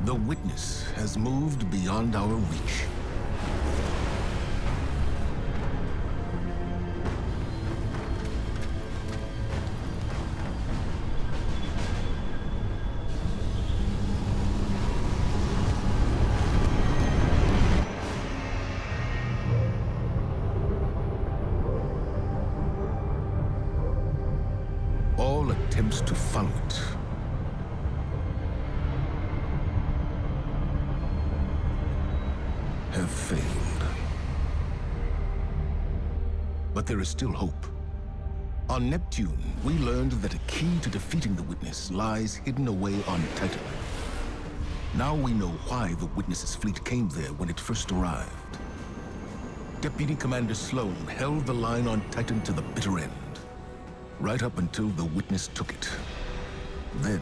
The Witness has moved beyond our reach. All attempts to follow it have failed. But there is still hope. On Neptune, we learned that a key to defeating the Witness lies hidden away on Titan. Now we know why the Witness's fleet came there when it first arrived. Deputy Commander Sloan held the line on Titan to the bitter end, right up until the Witness took it. Then,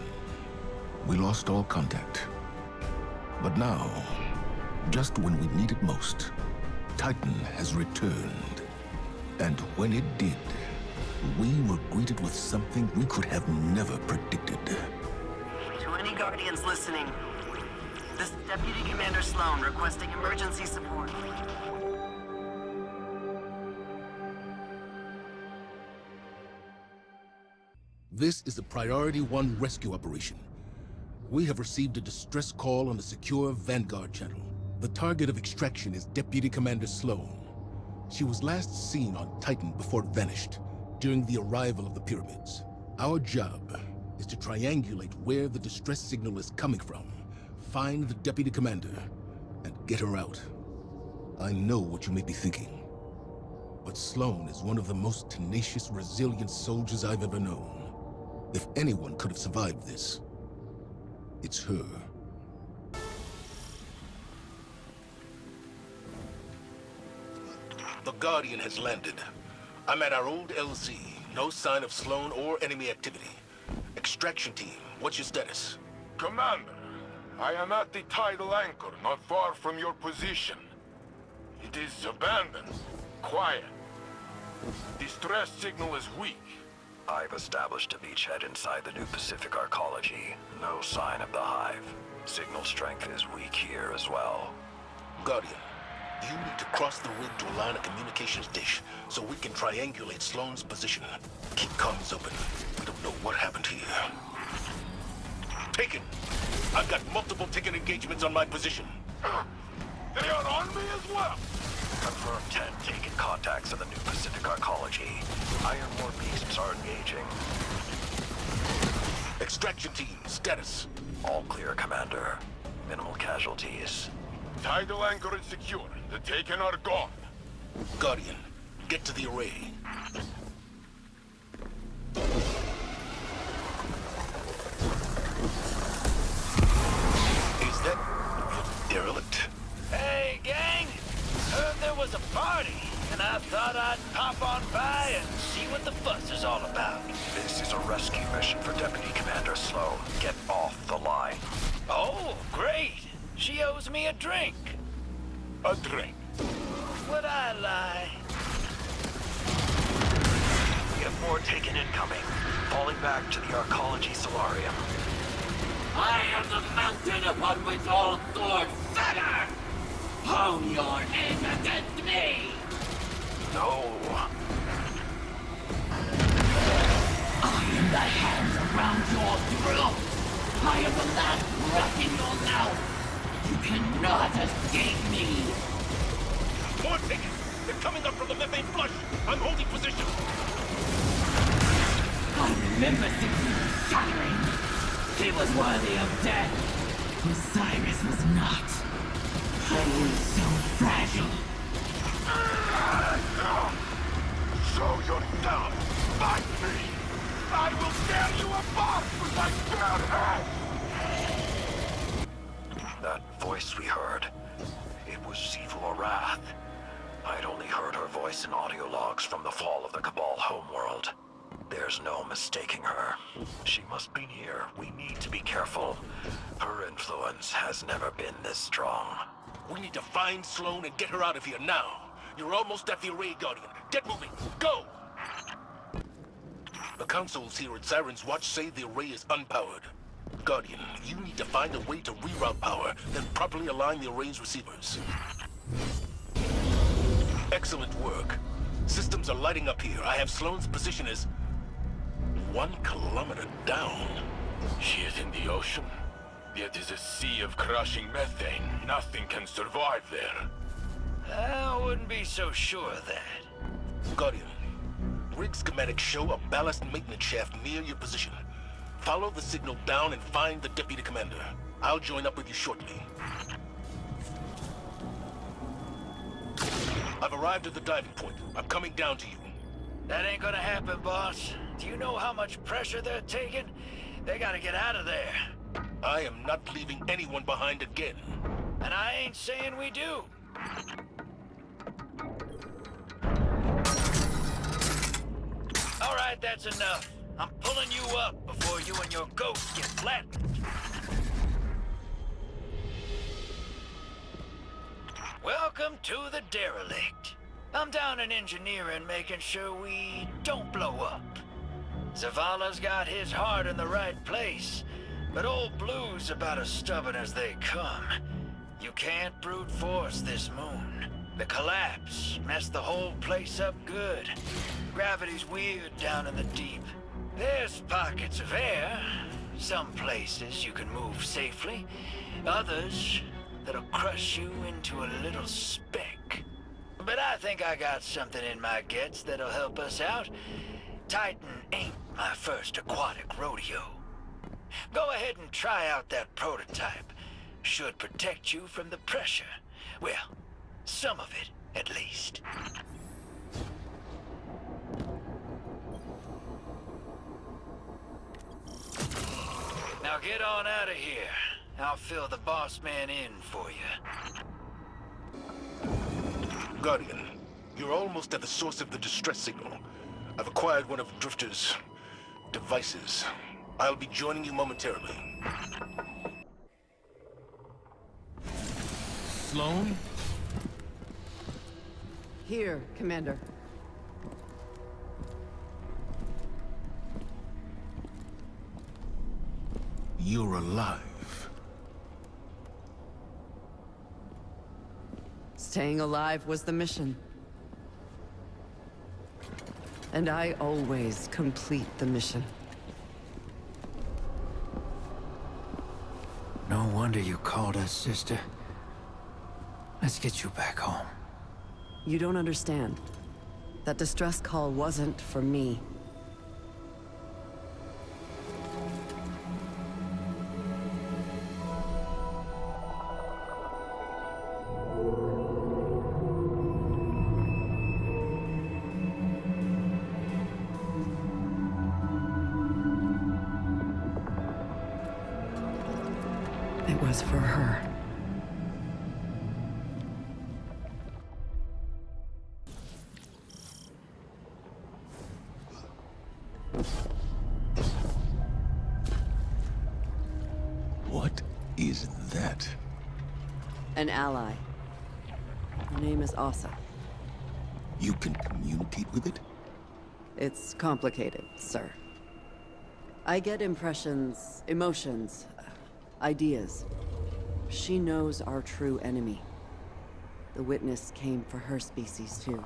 we lost all contact. But now, just when we need it most, Titan has returned. And when it did, we were greeted with something we could have never predicted. To any Guardians listening, this is Deputy Commander Sloan requesting emergency support. This is a Priority 1 rescue operation. We have received a distress call on the secure Vanguard channel. The target of extraction is Deputy Commander Sloan. She was last seen on Titan before it vanished, during the arrival of the pyramids. Our job is to triangulate where the distress signal is coming from, find the Deputy Commander, and get her out. I know what you may be thinking, but Sloan is one of the most tenacious, resilient soldiers I've ever known. If anyone could have survived this, it's her. The Guardian has landed. I'm at our old LZ. No sign of Sloan or enemy activity. Extraction team, what's your status? Commander, I am at the tidal anchor, not far from your position. It is abandoned, quiet. Distress signal is weak. I've established a beachhead inside the new Pacific Arcology. No sign of the hive. Signal strength is weak here as well. Guardian, you need to cross the rig to align a communications dish so we can triangulate Sloan's position. Keep comms open. We don't know what happened here. Taken! I've got multiple ticket engagements on my position. They are on me as well! Confirmed 10 taken contacts of the new Pacific Arcology. Ironborn beasts are engaging. Extraction team, status. All clear, Commander. Minimal casualties. Tidal anchor is secure. The Taken are gone. Guardian, get to the array. Is that the derelict? Hey, gang! Heard there was a party, and I thought I'd pop on by and see what the fuss is all about. This is a rescue mission for Deputy Commander Sloan. Get off the line. Oh, great! She owes me a drink. A drink. Would I lie? We have more Taken incoming. Falling back to the Arcology Solarium. I am the mountain upon which all swords shatter! Hone your aim against me! No. I am the hands around your throat! I am the last breath in your mouth! You cannot escape me! More tickets! They're coming up from the methane flush! I'm holding position! I remember Siegfried shattering! He was worthy of death! Osiris was not. I was so fragile. Show yourself! Fight me! I will tear you apart with my bare hands! That voice we heard, it was Sifu Arath. I'd only heard her voice in audio logs from the fall of the Cabal homeworld. There's no mistaking her. She must be near. We need to be careful. Her influence has never been this strong. We need to find Sloan and get her out of here now. You're almost at the array, Guardian. Get moving. Go! The consoles here at Siren's Watch say the array is unpowered. Guardian, you need to find a way to reroute power, then properly align the array's receivers. Excellent work. Systems are lighting up here. I have Sloane's position as 1 kilometer down. She is in the ocean. It is a sea of crushing methane. Nothing can survive there. I wouldn't be so sure of that. Guardian, rig schematics show a ballast maintenance shaft near your position. Follow the signal down and find the deputy commander. I'll join up with you shortly. I've arrived at the diving point. I'm coming down to you. That ain't gonna happen, boss. Do you know how much pressure they're taking? They gotta get out of there. I am not leaving anyone behind again. And I ain't saying we do. All right, that's enough. I'm pulling you up before you and your ghost get flattened. Welcome to the derelict. I'm down in engineering, making sure we don't blow up. Zavala's got his heart in the right place, but Old Blue's about as stubborn as they come. You can't brute force this moon. The collapse messed the whole place up good. Gravity's weird down in the deep. There's pockets of air. Some places you can move safely. Others that'll crush you into a little speck. But I think I got something in my guts that'll help us out. Titan ain't my first aquatic rodeo. Go ahead and try out that prototype. Should protect you from the pressure. Well, some of it, at least. Now get on out of here. I'll fill the boss man in for you. Guardian, you're almost at the source of the distress signal. I've acquired one of Drifter's devices. I'll be joining you momentarily. Sloane? Here, Commander. You're alive. Staying alive was the mission. And I always complete the mission. No wonder you called us, sister. Let's get you back home. You don't understand. That distress call wasn't for me. It was for her. What is that? An ally. Her name is Asa. You can communicate with it? It's complicated, sir. I get impressions, emotions, ideas. She knows our true enemy. The Witness came for her species, too.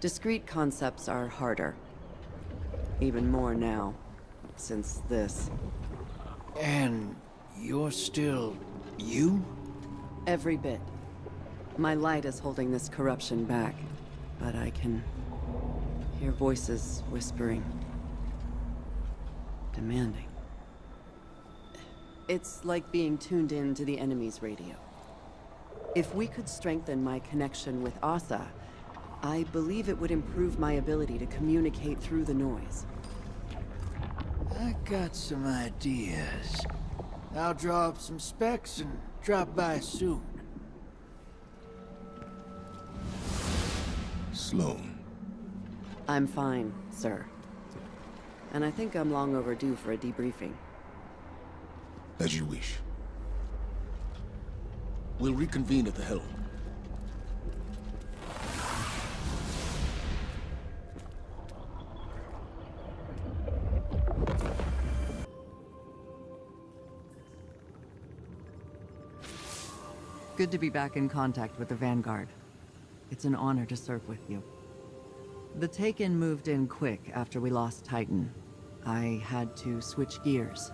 Discrete concepts are harder. Even more now, since this. And you're still you? Every bit. My light is holding this corruption back, but I can hear voices whispering. Demanding. It's like being tuned in to the enemy's radio. If we could strengthen my connection with Asa, I believe it would improve my ability to communicate through the noise. I got some ideas. I'll draw up some specs and drop by soon. Sloane. I'm fine, sir. And I think I'm long overdue for a debriefing. As you wish. We'll reconvene at the helm. Good to be back in contact with the Vanguard. It's an honor to serve with you. The Taken moved in quick after we lost Titan. I had to switch gears.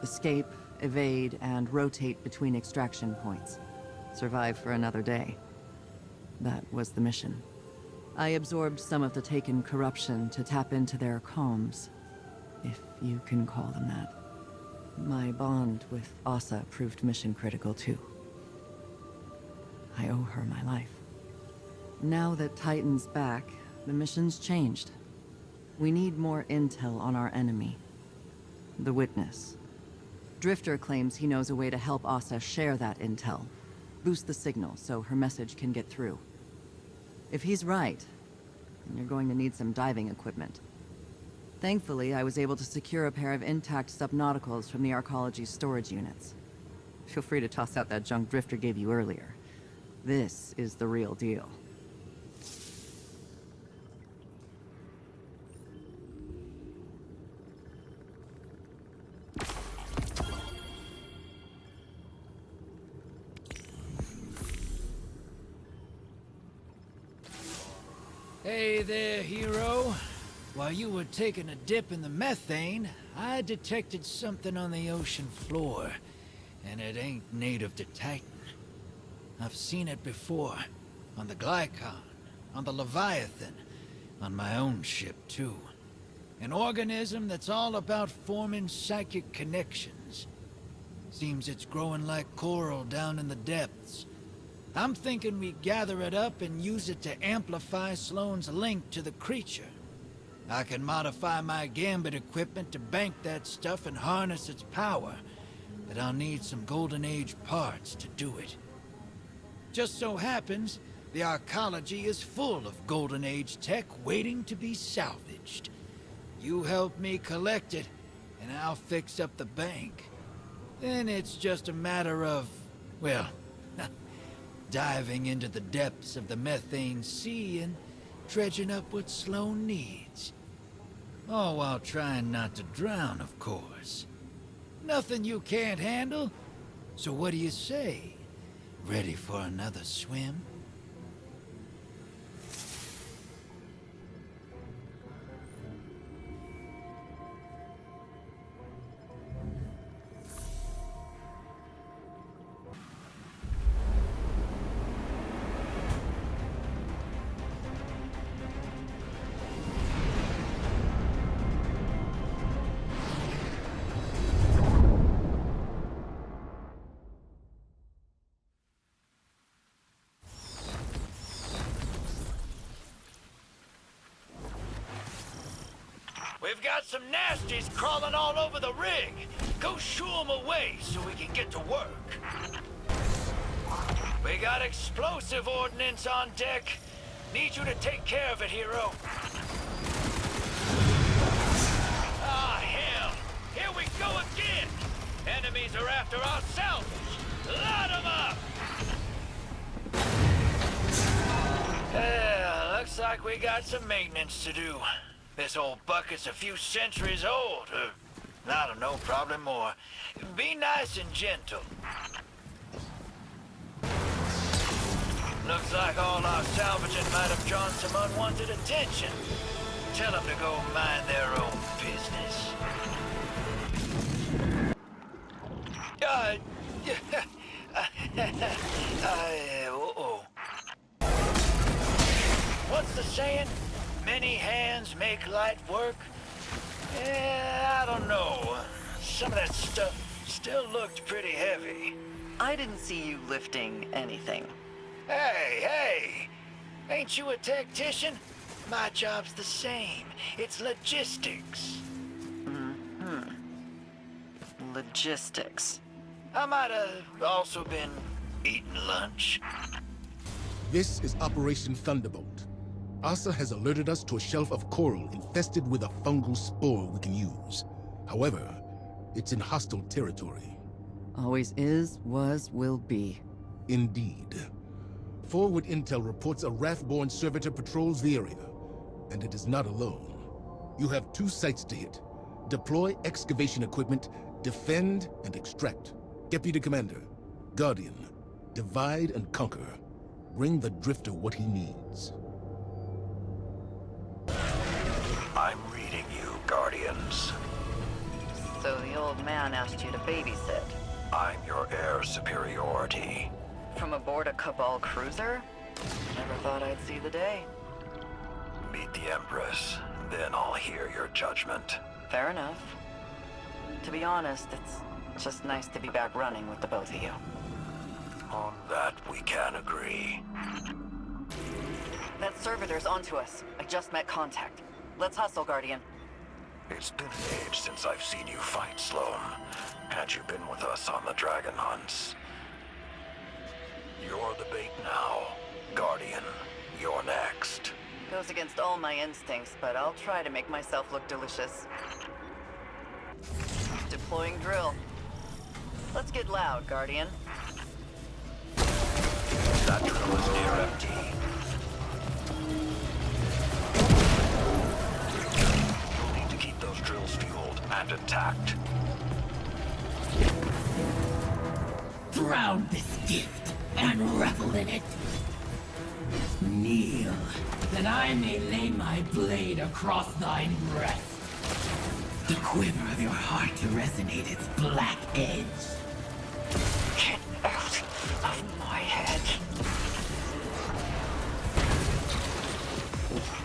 Escape, evade, and rotate between extraction points. Survive for another day. That was the mission. I absorbed some of the Taken corruption to tap into their comms, if you can call them that. My bond with Asa proved mission critical too. I owe her my life. Now that Titan's back, the mission's changed. We need more intel on our enemy. The Witness. Drifter claims he knows a way to help Asa share that intel. Boost the signal so her message can get through. If he's right, then you're going to need some diving equipment. Thankfully, I was able to secure a pair of intact subnauticals from the Arcology storage units. Feel free to toss out that junk Drifter gave you earlier. This is the real deal. Hey there, hero. While you were taking a dip in the methane, I detected something on the ocean floor, and it ain't native to Titan. I've seen it before, on the Glykon, on the Leviathan, on my own ship too. An organism that's all about forming psychic connections. Seems it's growing like coral down in the depths. I'm thinking we gather it up and use it to amplify Sloane's link to the creature. I can modify my Gambit equipment to bank that stuff and harness its power, but I'll need some Golden Age parts to do it. Just so happens, the Arcology is full of Golden Age tech waiting to be salvaged. You help me collect it, and I'll fix up the bank. Then it's just a matter of, well, diving into the depths of the methane sea and dredging up what Sloane needs. All while trying not to drown, of course. Nothing you can't handle? So what do you say? Ready for another swim? We've got some nasties crawling all over the rig. Go shoo them away so we can get to work. We got explosive ordnance on deck. Need you to take care of it, hero. Ah, hell. Here we go again. Enemies are after our salvage. Load them up. Looks like we got some maintenance to do. This old bucket's a few centuries old. I don't know, probably more. Be nice and gentle. Looks like all our salvaging might have drawn some unwanted attention. Tell them to go mind their own business. What's the saying? Many hands make light work? I don't know. Some of that stuff still looked pretty heavy. I didn't see you lifting anything. Hey! Ain't you a tactician? My job's the same. It's logistics. Logistics. I might have also been eating lunch. This is Operation Thunderbolt. Asa has alerted us to a shelf of coral infested with a fungal spore we can use. However, it's in hostile territory. Always is, was, will be. Indeed. Forward intel reports a Wrathborn servitor patrols the area, and it is not alone. You have 2 sites to hit. Deploy excavation equipment, defend, and extract. Deputy Commander, Guardian, Divide and conquer. Bring the Drifter what he needs. I'm reading you, Guardians. So the old man asked you to babysit? I'm your heir superiority. From aboard a Cabal cruiser? Never thought I'd see the day. Meet the Empress, then I'll hear your judgment. Fair enough. To be honest, it's just nice to be back running with the both of you. On that, we can agree. That servitor's onto us. I just met contact. Let's hustle, Guardian. It's been an age since I've seen you fight, Sloan. Had you been with us on the Dragon Hunts. You're the bait now. Guardian, you're next. Goes against all my instincts, but I'll try to make myself look delicious. Deploying drill. Let's get loud, Guardian. That drill is near empty. You'll need to keep those drills fueled and intact. Drown this gift and revel in it. Kneel, that I may lay my blade across thine breast. The quiver of your heart to resonate its black edge. Get out of my head.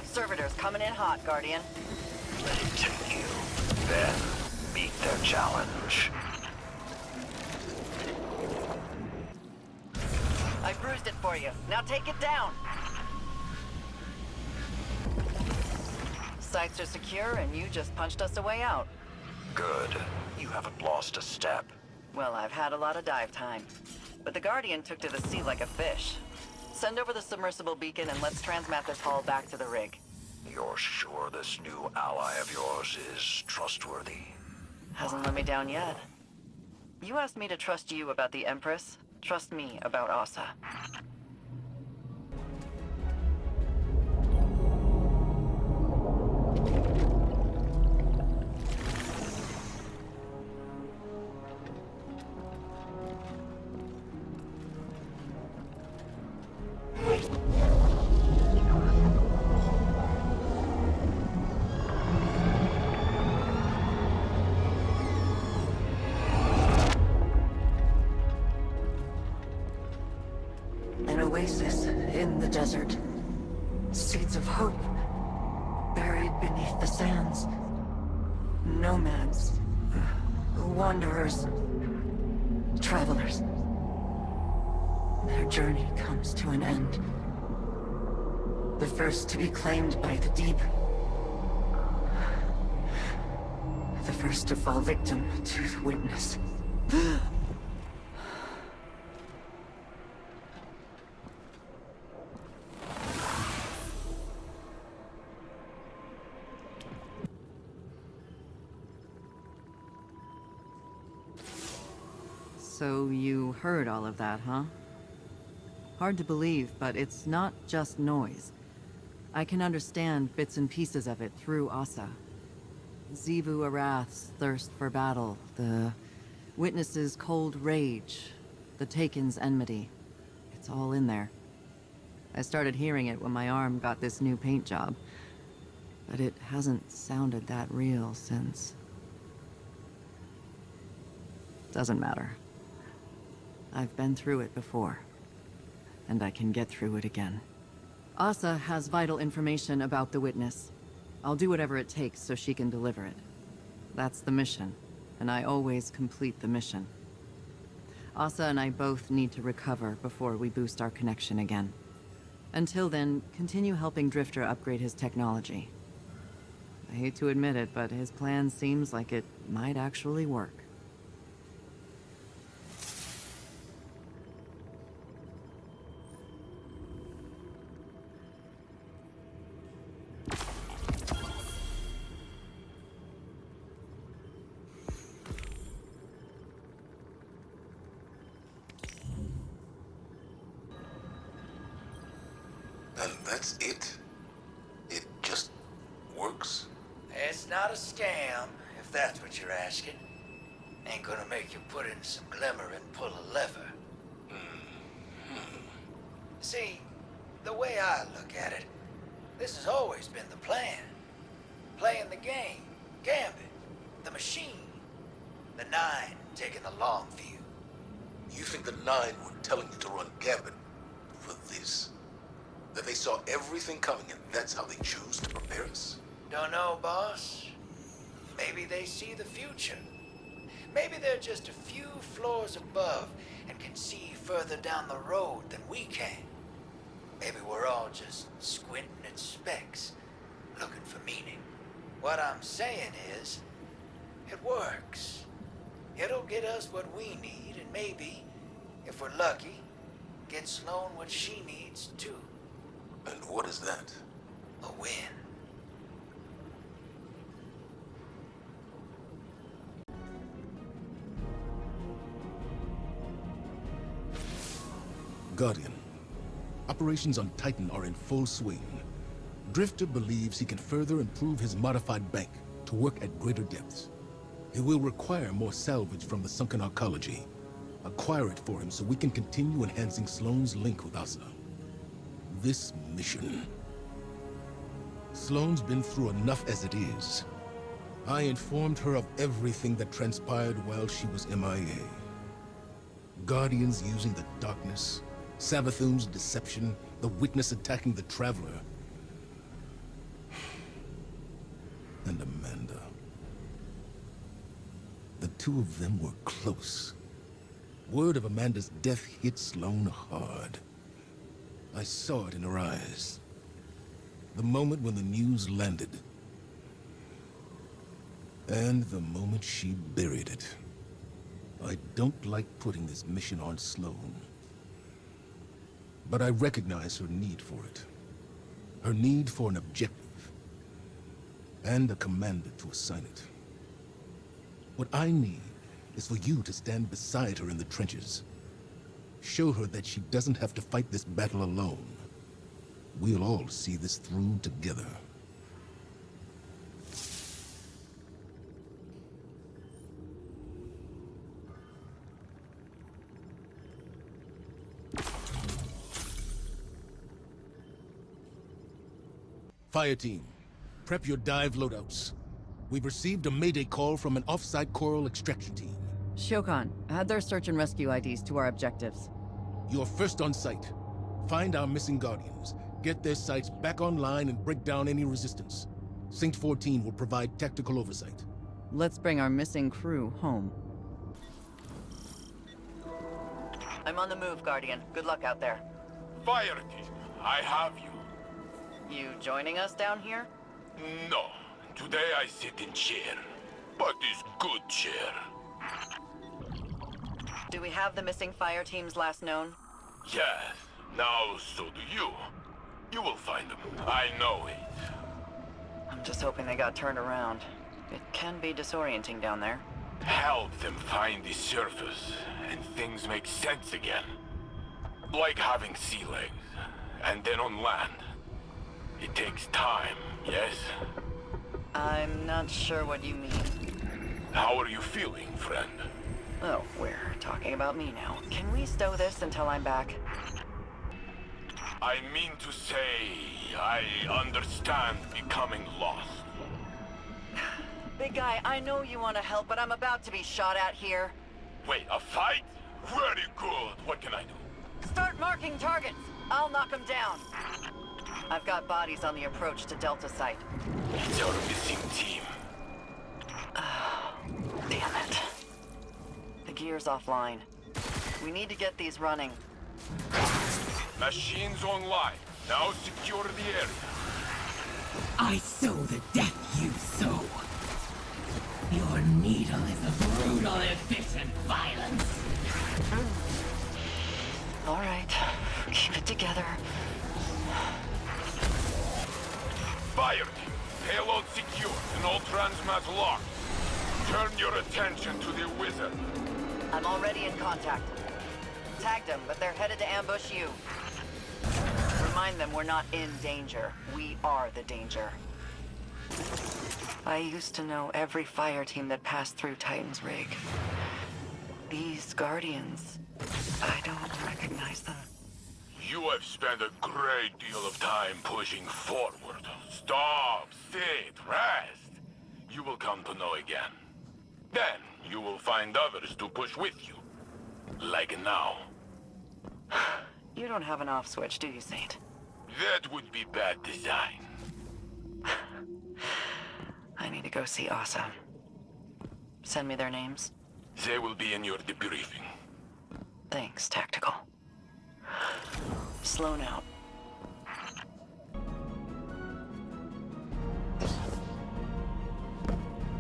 Servitors coming in hot, Guardian. Let it take you. Then, meet their challenge. I bruised it for you. Now take it down. Sights are secure, and you just punched us a way out. Good. You haven't lost a step. Well, I've had a lot of dive time. But the Guardian took to the sea like a fish. Send over the submersible beacon and let's transmat this hull back to the rig. You're sure this new ally of yours is trustworthy? Hasn't let me down yet. You asked me to trust you about the Empress. Trust me about Asa. An oasis in the desert. Seeds of hope buried beneath the sands. Nomads, wanderers, travelers. Their journey comes to an end. The first to be claimed by the deep. The first to fall victim to the witness. So you heard all of that, huh? Hard to believe, but it's not just noise. I can understand bits and pieces of it through Asa. Xivu Arath's thirst for battle, the Witness's cold rage, the Taken's enmity. It's all in there. I started hearing it when my arm got this new paint job, but it hasn't sounded that real since. Doesn't matter. I've been through it before, and I can get through it again. Asa has vital information about the Witness. I'll do whatever it takes so she can deliver it. That's the mission, and I always complete the mission. Asa and I both need to recover before we boost our connection again. Until then, continue helping Drifter upgrade his technology. I hate to admit it, but his plan seems like it might actually work. And that's it? It just works? It's not a scam, if that's what you're asking. Ain't gonna make you put in some glimmer and pull a lever. See, the way I look at it, this has always been the plan. Playing the game, Gambit, the machine. The Nine taking the long view. You think the Nine were telling you to run Gambit for this? That they saw everything coming and that's how they choose to prepare us? Don't know, boss. Maybe they see the future. Maybe they're just a few floors above and can see further down the road than we can. Maybe we're all just squinting at specks, looking for meaning. What I'm saying is, it works. It'll get us what we need, and maybe, if we're lucky, get Sloane what she needs too. And what is that? A win. Guardian, operations on Titan are in full swing. Drifter believes he can further improve his modified bank to work at greater depths. It will require more salvage from the sunken arcology. Acquire it for him so we can continue enhancing Sloane's link with Asa. This mission. Sloane's been through enough as it is. I informed her of everything that transpired while she was MIA. Guardians using the darkness, Savathun's deception, the Witness attacking the Traveler. And Amanda. The two of them were close. Word of Amanda's death hit Sloane hard. I saw it in her eyes. The moment when the news landed. And the moment she buried it. I don't like putting this mission on Sloane. But I recognize her need for it. Her need for an objective. And a commander to assign it. What I need is for you to stand beside her in the trenches. Show her that she doesn't have to fight this battle alone. We'll all see this through together. Fire team, prep your dive loadouts. We've received a mayday call from an off-site coral extraction team. Shokan, add their search and rescue IDs to our objectives. You're first on site. Find our missing Guardians, get their sites back online and break down any resistance. Saint 14 will provide tactical oversight. Let's bring our missing crew home. I'm on the move, Guardian. Good luck out there. Fire team, I have you. You joining us down here? No, today I sit in chair. But this good chair. Do we have the missing fire teams last known? Yes, now so do you. You will find them. I know it. I'm just hoping they got turned around. It can be disorienting down there. Help them find the surface, and things make sense again. Like having sea legs, and then on land. It takes time, yes? I'm not sure what you mean. How are you feeling, friend? Oh, we're talking about me now. Can we stow this until I'm back? I mean to say, I understand becoming lost. Big guy, I know you want to help, but I'm about to be shot at here. Wait, a fight? Very good. What can I do? Start marking targets. I'll knock them down. I've got bodies on the approach to Delta Site. It's our missing team. Damn it. The gear's offline. We need to get these running. Machines online. Now secure the area. I sow the death you sow. Your needle is a brutal, efficient violence. All right. Keep it together. Fire team. Payload secure and all transmats locked. Turn your attention to the wizard. I'm already in contact. Tagged them, but they're headed to ambush you. Remind them we're not in danger. We are the danger. I used to know every fire team that passed through Titan's rig. These Guardians, I don't recognize them. You have spent a great deal of time pushing forward. Stop, sit, rest. You will come to know again. Then you will find others to push with you. Like now. You don't have an off switch, do you, Saint? That would be bad design. I need to go see Asa. Send me their names. They will be in your debriefing. Thanks, Tactical. Sloan out.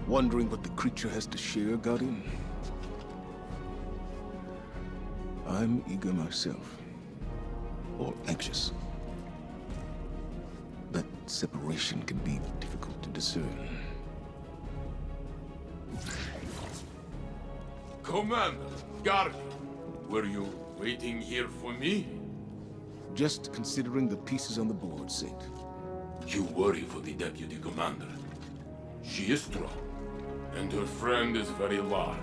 Wondering what the creature has to share, Guardian? I'm eager myself. Or anxious. That separation can be difficult to discern. Commander, Guardian, were you waiting here for me? Just considering the pieces on the board, Saint. You worry for the Deputy Commander. She is strong, and her friend is very large.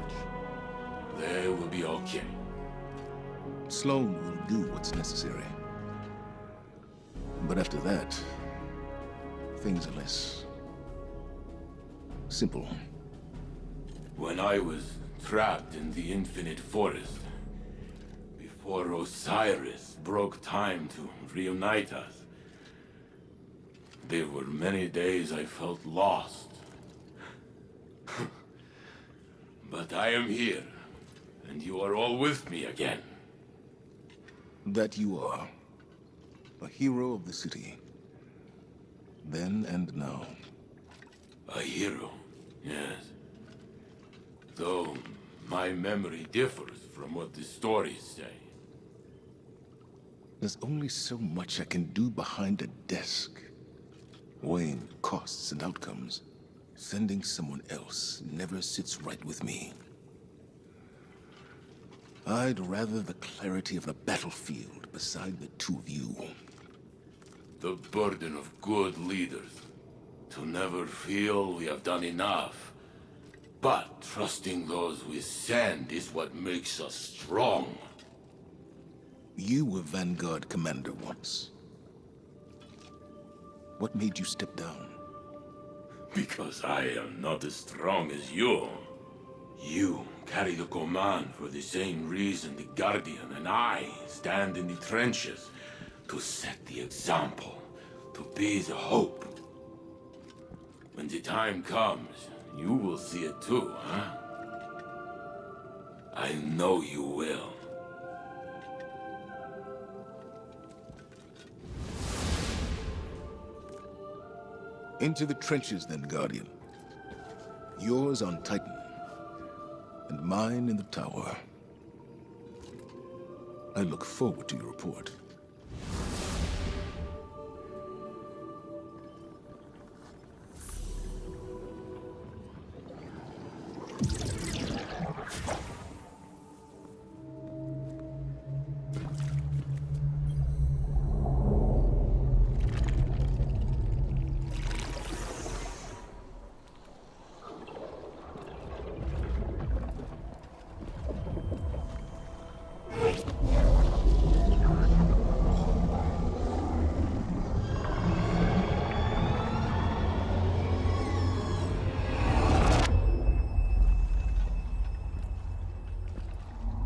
They will be okay. Sloan will do what's necessary. But after that, things are less simple. When I was trapped in the Infinite Forest, before Osiris broke time to reunite us, there were many days I felt lost. But I am here, and you are all with me again. That you are. A hero of the city. Then and now. A hero, yes. Though my memory differs from what the stories say. There's only so much I can do behind a desk. Weighing costs and outcomes. Sending someone else never sits right with me. I'd rather the clarity of the battlefield beside the two of you. The burden of good leaders. To never feel we have done enough. But trusting those we send is what makes us strong. You were Vanguard commander once. What made you step down? Because I am not as strong as you. You carry the command for the same reason the Guardian and I stand in the trenches. To set the example. To be the hope. When the time comes, you will see it too, huh? I know you will. Into the trenches then, Guardian. Yours on Titan. And mine in the tower. I look forward to your report.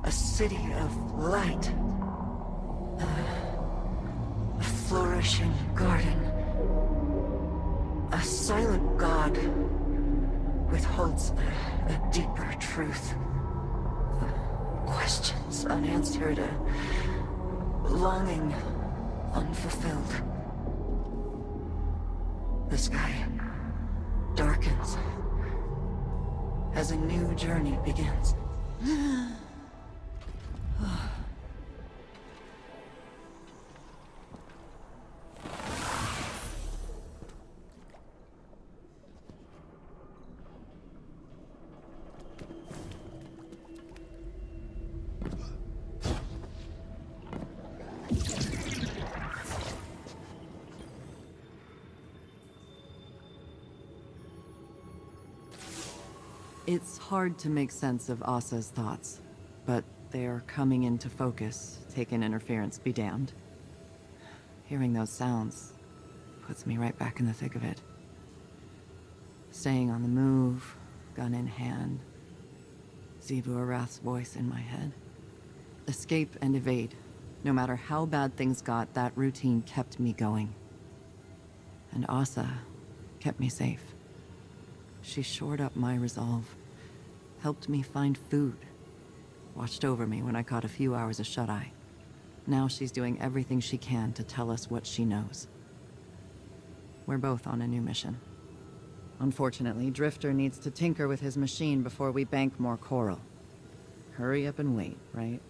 A city of light. A flourishing garden. A silent god withholds a deeper truth. Questions unanswered, a longing unfulfilled. The sky darkens as a new journey begins. It's hard to make sense of Asa's thoughts, but they are coming into focus, taken interference be damned. Hearing those sounds puts me right back in the thick of it. Staying on the move, gun in hand, Xivu Arath's voice in my head. Escape and evade. No matter how bad things got, that routine kept me going. And Asa kept me safe. She shored up my resolve, helped me find food, watched over me when I caught a few hours of shut-eye. Now she's doing everything she can to tell us what she knows. We're both on a new mission. Unfortunately, Drifter needs to tinker with his machine before we bank more coral. Hurry up and wait, right?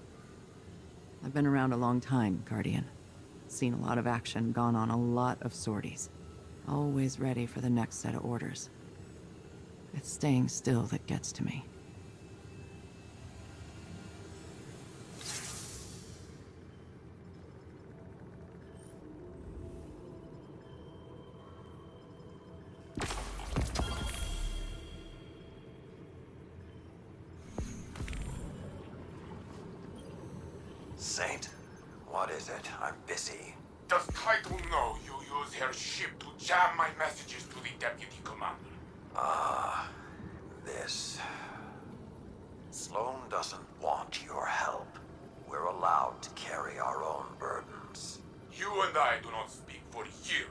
I've been around a long time, Guardian. Seen a lot of action, gone on a lot of sorties. Always ready for the next set of orders. It's staying still that gets to me. Saint, what is it? I'm busy. Does Title know you use her ship to jam my messages to the Deputy Commander? This. Sloane doesn't want your help. We're allowed to carry our own burdens. You and I do not speak for years.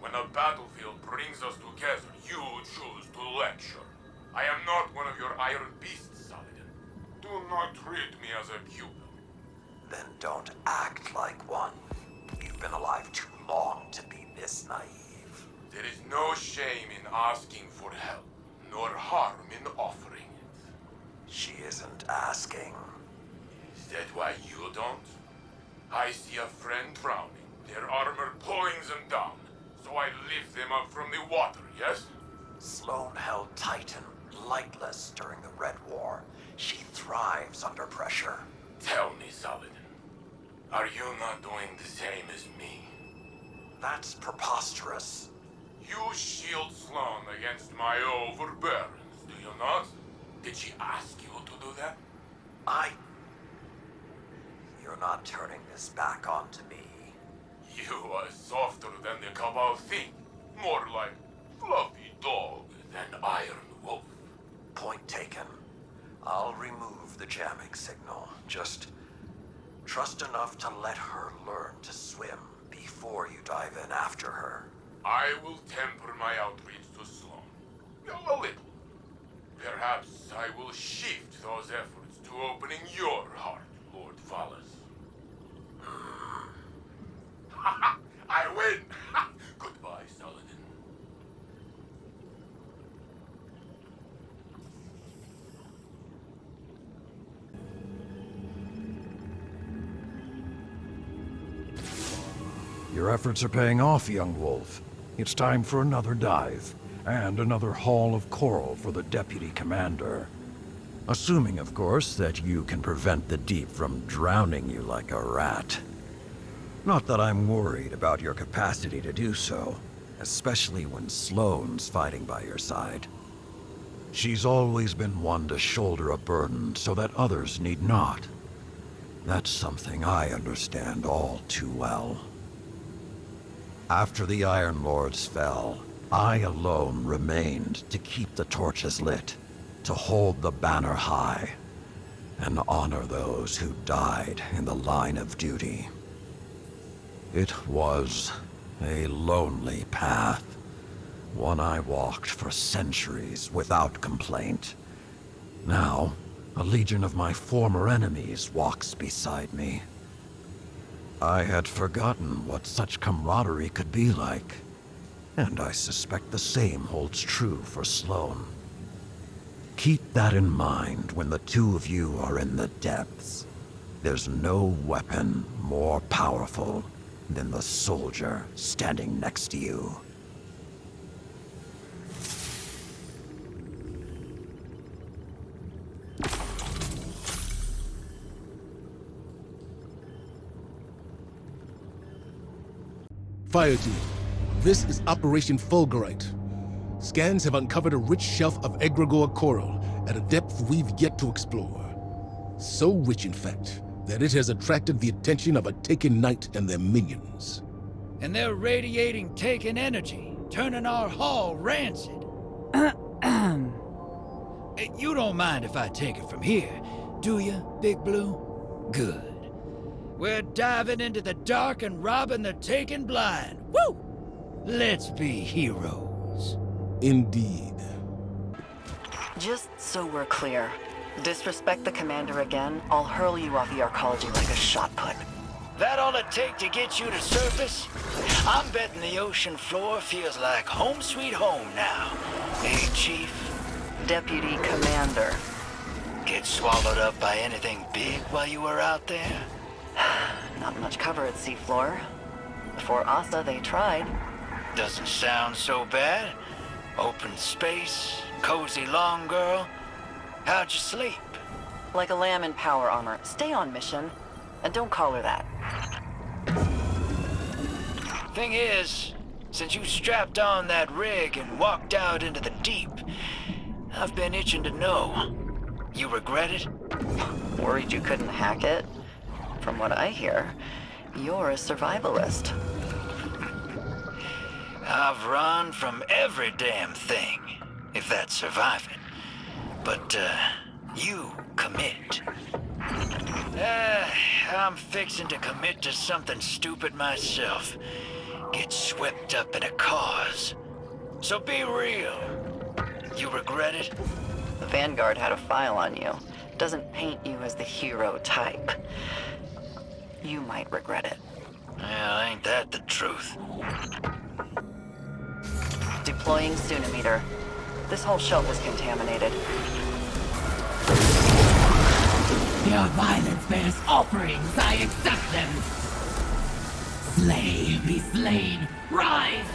When a battlefield brings us together, you choose to lecture. I am not one of your iron beasts, Saladin. Do not treat me as a pupil. Then don't act like one. You've been alive too long to be this naive. There is no shame in asking for help, nor harm in offering it. She isn't asking. Is that why you don't? I see a friend drowning, their armor pulling them down, so I lift them up from the water, yes? Sloane held Titan lightless during the Red War. She thrives under pressure. Tell me, Saladin, are you not doing the same as me? That's preposterous. You shield Sloane against my overbearings, do you not? Did she ask you to do that? You're not turning this back onto me. You are softer than the Cabal think. More like fluffy dog than iron wolf. Point taken. I'll remove the jamming signal. Just trust enough to let her learn to swim before you dive in after her. I will temper my outreach to Sloane. A little. Perhaps I will shift those efforts to opening your heart, Lord Valas. I win! Goodbye, Saladin. Your efforts are paying off, young wolf. It's time for another dive, and another haul of coral for the Deputy Commander. Assuming, of course, that you can prevent the deep from drowning you like a rat. Not that I'm worried about your capacity to do so, especially when Sloane's fighting by your side. She's always been one to shoulder a burden so that others need not. That's something I understand all too well. After the Iron Lords fell, I alone remained to keep the torches lit, to hold the banner high, and honor those who died in the line of duty. It was a lonely path, one I walked for centuries without complaint. Now, a legion of my former enemies walks beside me. I had forgotten what such camaraderie could be like, and I suspect the same holds true for Sloane. Keep that in mind when the two of you are in the depths. There's no weapon more powerful than the soldier standing next to you. Fire team, this is Operation Fulgurite. Scans have uncovered a rich shelf of egregore coral at a depth we've yet to explore. So rich, in fact, that it has attracted the attention of a Taken Knight and their minions. And they're radiating taken energy, turning our hull rancid. You don't mind if I take it from here, do you, Big Blue? Good. We're diving into the dark and robbing the taken blind. Woo! Let's be heroes. Indeed. Just so we're clear, disrespect the commander again, I'll hurl you off the arcology like a shot put. That all it take to get you to surface? I'm betting the ocean floor feels like home sweet home now. Hey, Chief? Deputy Commander. Get swallowed up by anything big while you were out there? Not much cover at seafloor. Before Asa, they tried. Doesn't sound so bad. Open space, cozy long girl. How'd you sleep? Like a lamb in power armor. Stay on mission, and don't call her that. Thing is, since you strapped on that rig and walked out into the deep, I've been itching to know. You regret it? Worried you couldn't hack it? From what I hear, you're a survivalist. I've run from every damn thing, if that's surviving. But, you commit. I'm fixing to commit to something stupid myself. Get swept up in a cause. So be real. You regret it? The Vanguard had a file on you. Doesn't paint you as the hero type. You might regret it. Well, ain't that the truth? Deploying Sunimeter. This whole shelf is contaminated. Your violence bears offerings, I accept them. Slay, be slain, rise,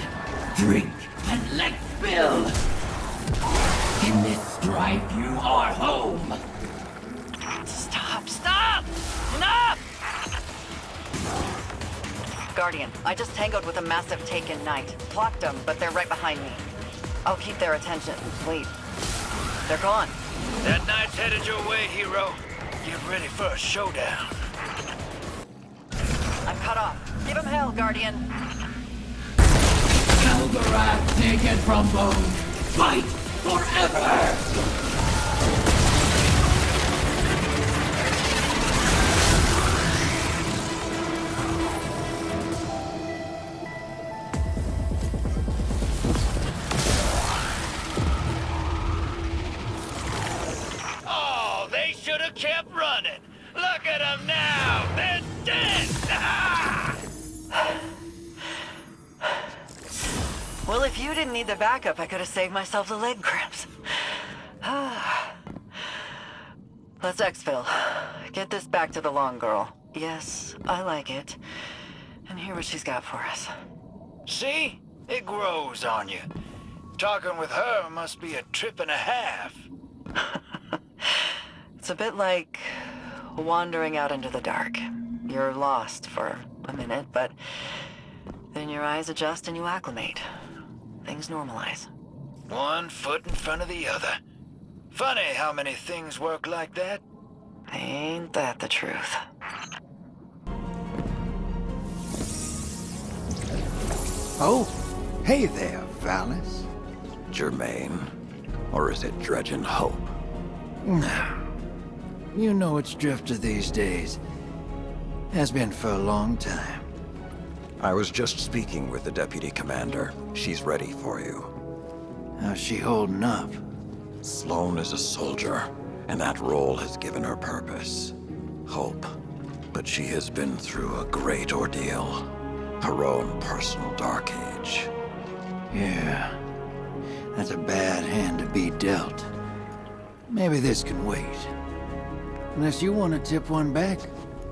drink, and let spill. In this strife, you are home. Stop! Stop! Enough! Guardian, I just tangoed with a massive Taken Knight. Blocked them, but they're right behind me. I'll keep their attention. Wait. They're gone. That knight's headed your way, hero. Get ready for a showdown. I'm cut off. Give him hell, Guardian. Eldorath taken from bone. Fight forever! Oh, they should have kept running. Look at them now. They're dead. Ah! Well, if you didn't need the backup, I could have saved myself the leg cramps. Let's exfil. Get this back to the long girl. Yes, I like it. And hear what she's got for us. See? It grows on you. Talking with her must be a trip and a half. It's a bit like wandering out into the dark. You're lost for a minute, but then your eyes adjust and you acclimate. Things normalize. One foot in front of the other. Funny how many things work like that. Ain't that the truth? Oh, hey there, Valis. Germain. Or is it Dredgen Hope? You know it's Drifter these days. Has been for a long time. I was just speaking with the Deputy Commander. She's ready for you. How's she holding up? Sloane is a soldier, and that role has given her purpose. Hope. But she has been through a great ordeal. Her own personal dark age. Yeah. That's a bad hand to be dealt. Maybe this can wait. Unless you want to tip one back.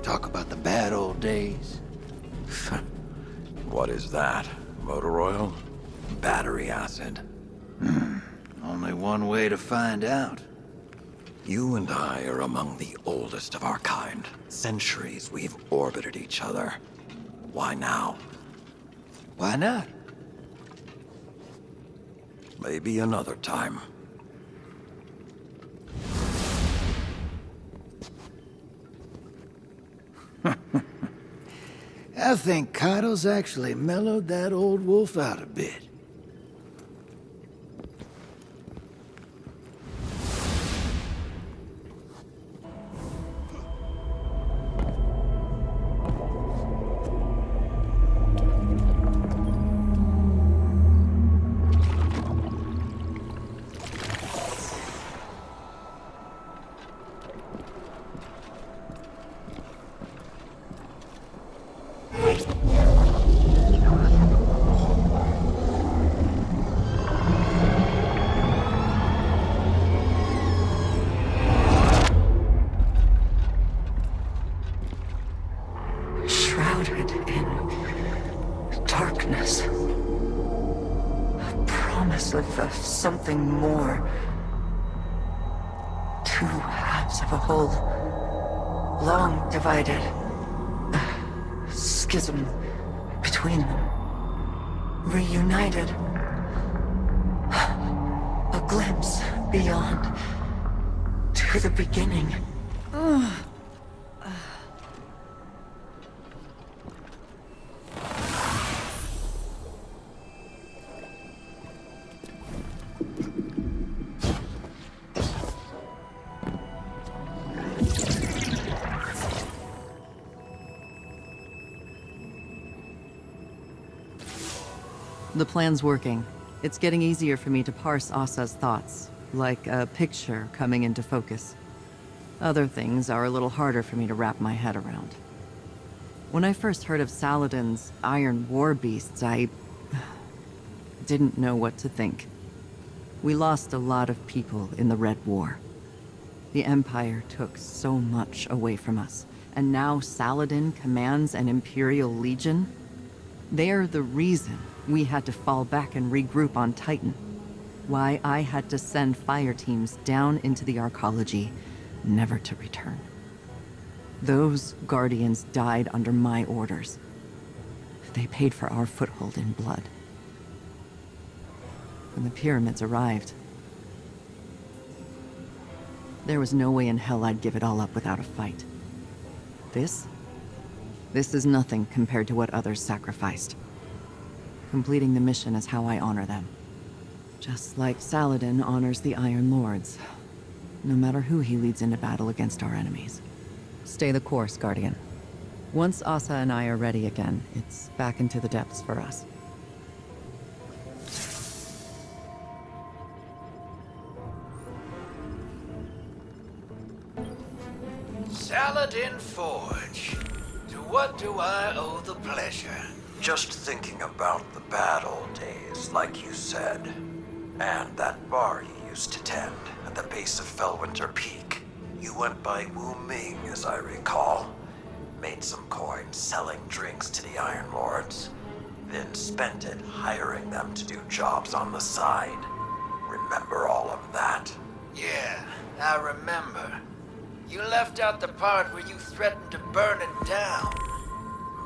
Talk about the bad old days. What is that? Motor oil? Battery acid? Only one way to find out. You and I are among the oldest of our kind. Centuries we've orbited each other. Why now? Why not? Maybe another time. I think Caiatl's actually mellowed that old wolf out a bit. Shrouded in darkness. A promise of something more. Two halves of a whole. Long divided. A schism between them. Reunited. A glimpse beyond. To the beginning. The plan's working. It's getting easier for me to parse Asa's thoughts, like a picture coming into focus. Other things are a little harder for me to wrap my head around. When I first heard of Saladin's Iron War Beasts, I didn't know what to think. We lost a lot of people in the Red War. The Empire took so much away from us, and now Saladin commands an Imperial Legion? They're the reason we had to fall back and regroup on Titan. Why I had to send fire teams down into the Arcology, never to return. Those Guardians died under my orders. They paid for our foothold in blood. When the pyramids arrived, there was no way in hell I'd give it all up without a fight. This is nothing compared to what others sacrificed. Completing the mission is how I honor them. Just like Saladin honors the Iron Lords, no matter who he leads into battle against our enemies. Stay the course, Guardian. Once Asa and I are ready again, it's back into the depths for us. Saladin Forge. To what do I owe the pleasure? Just thinking about the bad old days, like you said. And that bar you used to tend at the base of Felwinter Peak. You went by Wu Ming, as I recall. Made some coin selling drinks to the Iron Lords. Then spent it hiring them to do jobs on the side. Remember all of that? Yeah, I remember. You left out the part where you threatened to burn it down.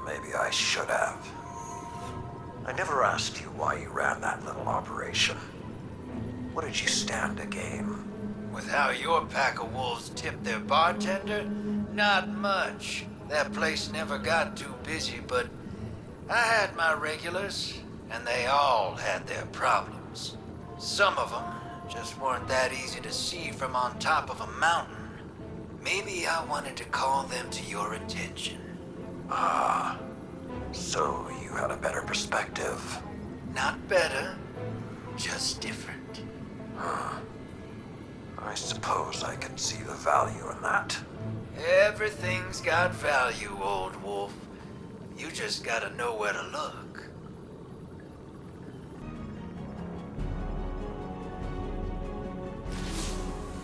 Maybe I should have. I never asked you why you ran that little operation. What did you stand to gain? With how your pack of wolves tipped their bartender? Not much. That place never got too busy, but I had my regulars, and they all had their problems. Some of them just weren't that easy to see from on top of a mountain. Maybe I wanted to call them to your attention. Ah, so you had a better perspective. Not better, just different. I suppose I can see the value in that. Everything's got value, old wolf. You just gotta know where to look.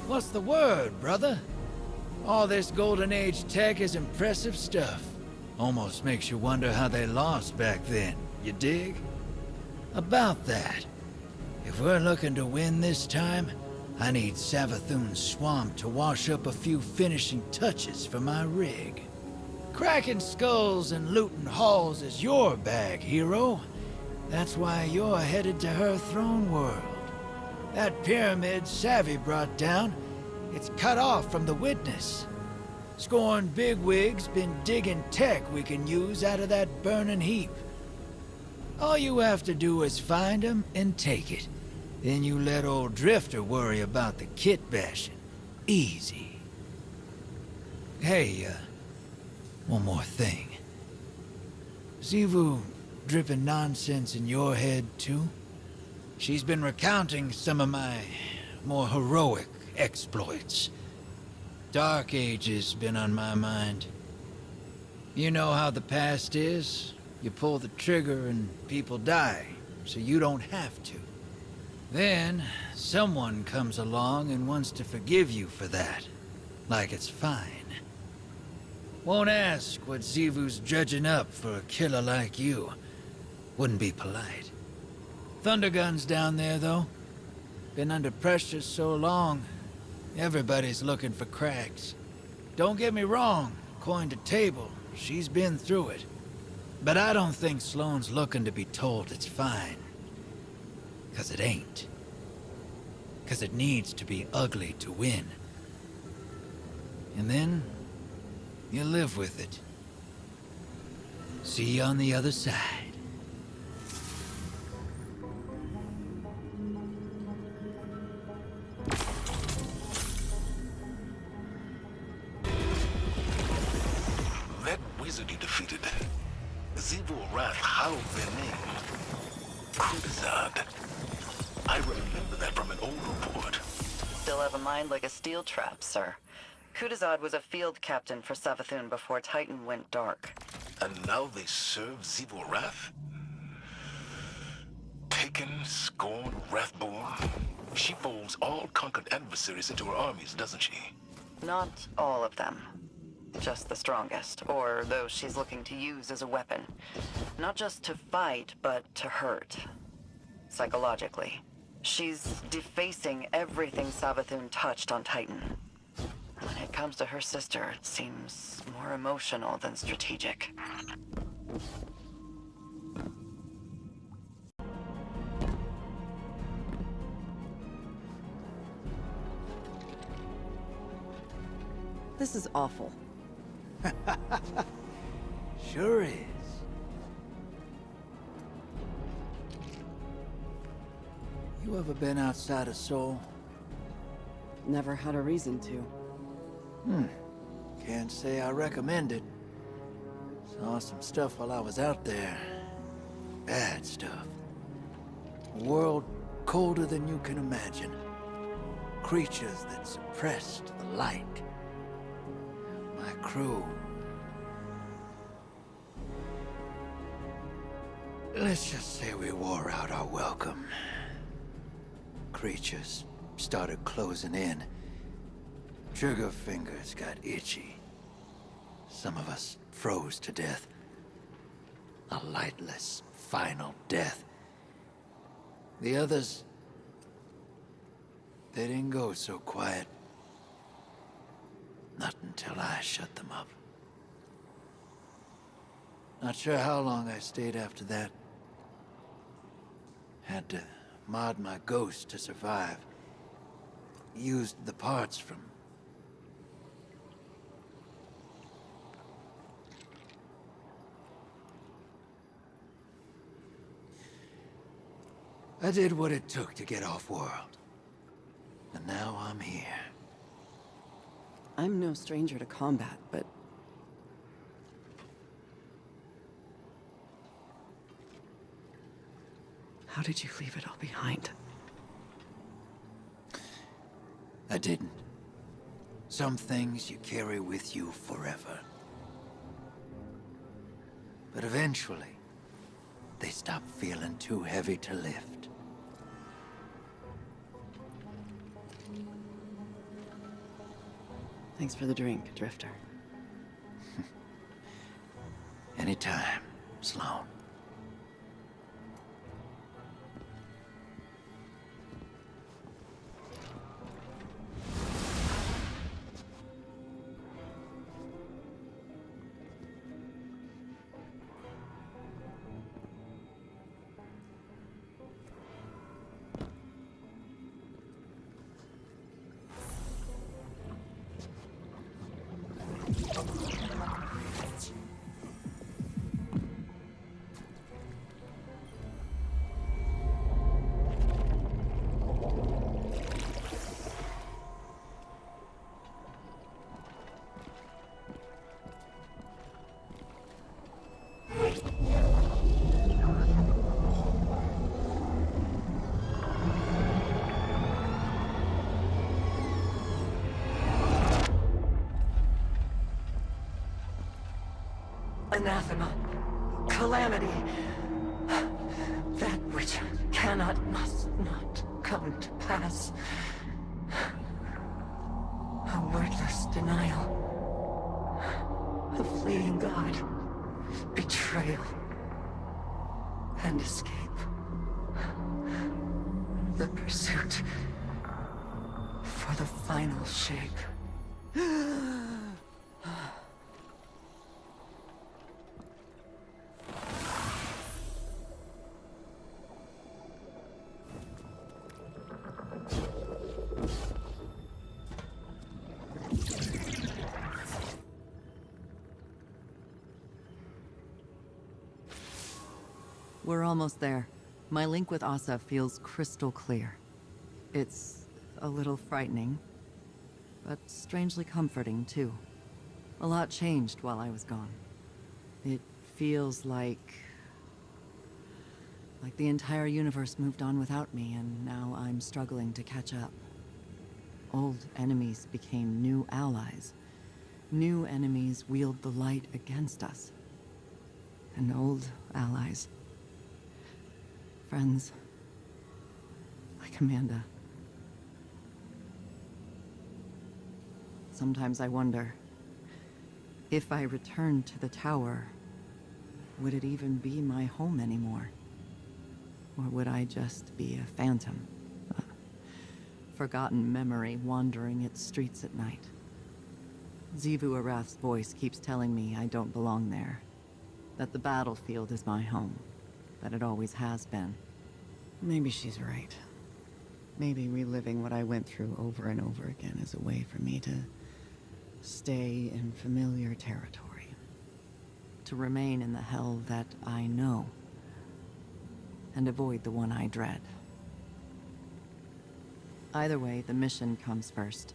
What's the word, brother? All this Golden Age tech is impressive stuff. Almost makes you wonder how they lost back then, you dig? About that, if we're looking to win this time, I need Savathun's swamp to wash up a few finishing touches for my rig. Cracking skulls and looting halls is your bag, hero. That's why you're headed to her throne world. That pyramid Savvy brought down, it's cut off from the witness. Scorn bigwig's been digging tech we can use out of that burning heap. All you have to do is find 'em and take it. Then you let old Drifter worry about the kit bashing. Easy. Hey, one more thing. Xivu dripping nonsense in your head, too? She's been recounting some of my more heroic exploits. Dark Age's been on my mind. You know how the past is. You pull the trigger and people die, so you don't have to. Then, someone comes along and wants to forgive you for that. Like it's fine. Won't ask what Xivu's dredging up for a killer like you. Wouldn't be polite. Thundergun's down there, though. Been under pressure so long, everybody's looking for cracks. Don't get me wrong, coin to table, she's been through it. But I don't think Sloane's looking to be told it's fine. 'Cause it ain't. 'Cause it needs to be ugly to win. And then, you live with it. See you on the other side. That wizard you defeated, Xivu Arath howled their name. Kudazad. I remember that from an old report. Still have a mind like a steel trap, sir. Kudazad was a field captain for Savathun before Titan went dark. And now they serve Xivu Arath? Taken, Scorn, Wrathborn. She folds all conquered adversaries into her armies, doesn't she? Not all of them. Just the strongest, or those she's looking to use as a weapon. Not just to fight, but to hurt. Psychologically. She's defacing everything Savathun touched on Titan. When it comes to her sister, it seems more emotional than strategic. This is awful. Sure is. You ever been outside of Seoul? Never had a reason to. Can't say I recommend it. Saw some stuff while I was out there. Bad stuff. A world colder than you can imagine. Creatures that suppressed the light. My crew. Let's just say we wore out our welcome. Creatures started closing in. Trigger fingers got itchy. Some of us froze to death. A lightless, final death. The others, they didn't go so quiet. Not until I shut them up. Not sure how long I stayed after that. Had to mod my ghost to survive. Used the parts from... I did what it took to get off-world. And now I'm here. I'm no stranger to combat, but... How did you leave it all behind? I didn't. Some things you carry with you forever. But eventually, they stop feeling too heavy to lift. Thanks for the drink, Drifter. Anytime, Sloane. anathema, calamity, that which cannot, must not come to pass. A wordless denial, a fleeing God, betrayal, and escape. The pursuit for the final shape. We're almost there. My link with Asa feels crystal clear. It's a little frightening, but strangely comforting, too. A lot changed while I was gone. It feels like the entire universe moved on without me, and now I'm struggling to catch up. Old enemies became new allies. New enemies wield the light against us. And old allies, friends, like Amanda. Sometimes I wonder, if I returned to the tower, would it even be my home anymore? Or would I just be a phantom? A forgotten memory wandering its streets at night? Xivu Arath's voice keeps telling me I don't belong there. That the battlefield is my home. That it always has been. Maybe she's right. Maybe reliving what I went through over and over again is a way for me to stay in familiar territory. To remain in the hell that I know. And avoid the one I dread. Either way, the mission comes first.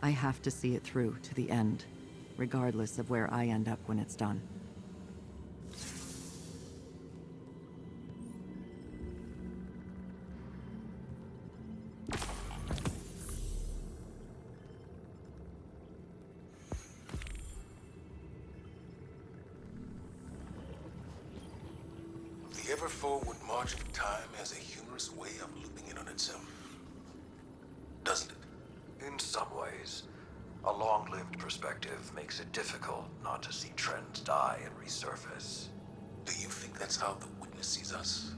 I have to see it through to the end, regardless of where I end up when it's done. The ever-forward march of time has a humorous way of looping in on itself. Doesn't it? In some ways, a long-lived perspective makes it difficult not to see trends die and resurface. Do you think that's how the Witness sees us?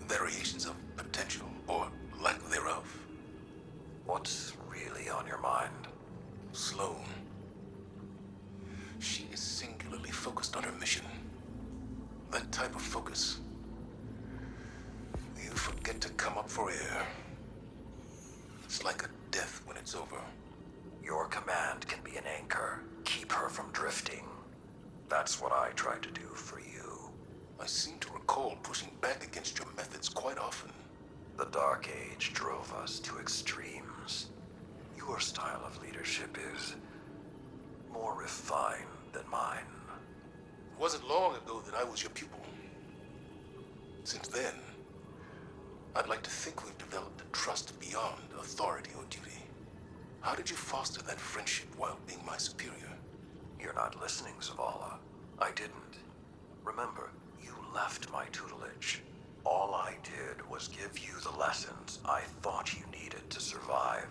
Variations of potential, or lack thereof? What's really on your mind? Sloane. She is singularly focused on her mission. That type of focus. You forget to come up for air. It's like a death when it's over. Your command can be an anchor. Keep her from drifting. That's what I tried to do for you. I seem to recall pushing back against your methods quite often. The Dark Age drove us to extremes. Your style of leadership is more refined than mine. It wasn't long ago that I was your pupil. Since then, I'd like to think we've developed a trust beyond authority or duty. How did you foster that friendship while being my superior? You're not listening, Zavala. I didn't. Remember, you left my tutelage. All I did was give you the lessons I thought you needed to survive.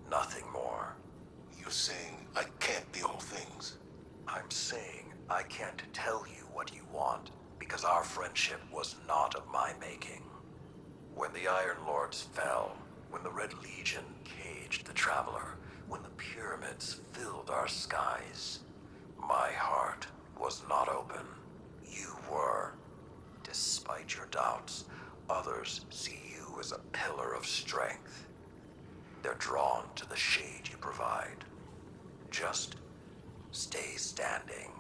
Nothing more. You're saying I can't be all things. I'm saying I can't tell you what you want, because our friendship was not of my making. When the Iron Lords fell, when the Red Legion caged the Traveler, when the pyramids filled our skies, my heart was not open. You were. Despite your doubts, others see you as a pillar of strength. They're drawn to the shade you provide. Just stay standing.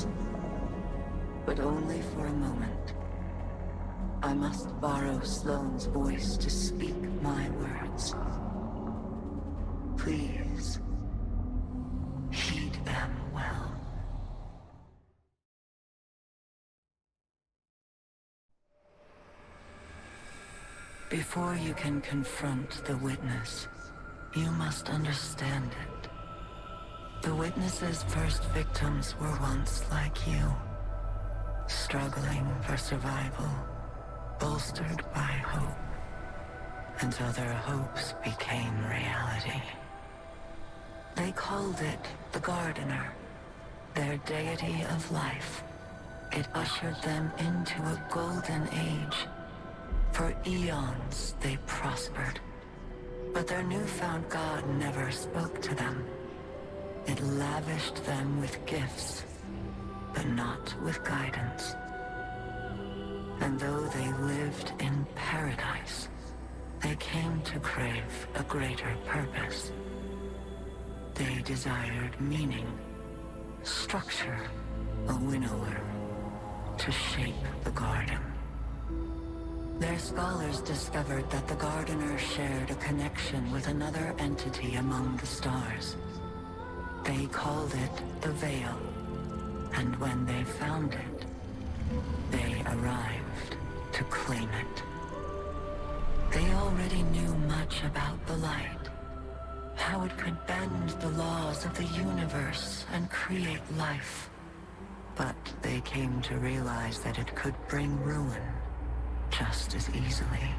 words. But only for a moment. I must borrow Sloane's voice to speak my words. Please, heed them well. Before you can confront the witness, you must understand it. The witness's first victims were once like you, struggling for survival, bolstered by hope, until their hopes became reality. They called it the Gardener, their deity of life. It ushered them into a golden age. For eons they prospered, but their newfound god never spoke to them. It lavished them with gifts, but not with guidance. And though they lived in paradise, they came to crave a greater purpose. They desired meaning, structure, a winnower, to shape the garden. Their scholars discovered that the Gardener shared a connection with another entity among the stars. They called it the Veil, and when they found it, they arrived to claim it. They already knew much about the light, how it could bend the laws of the universe and create life. But they came to realize that it could bring ruin just as easily.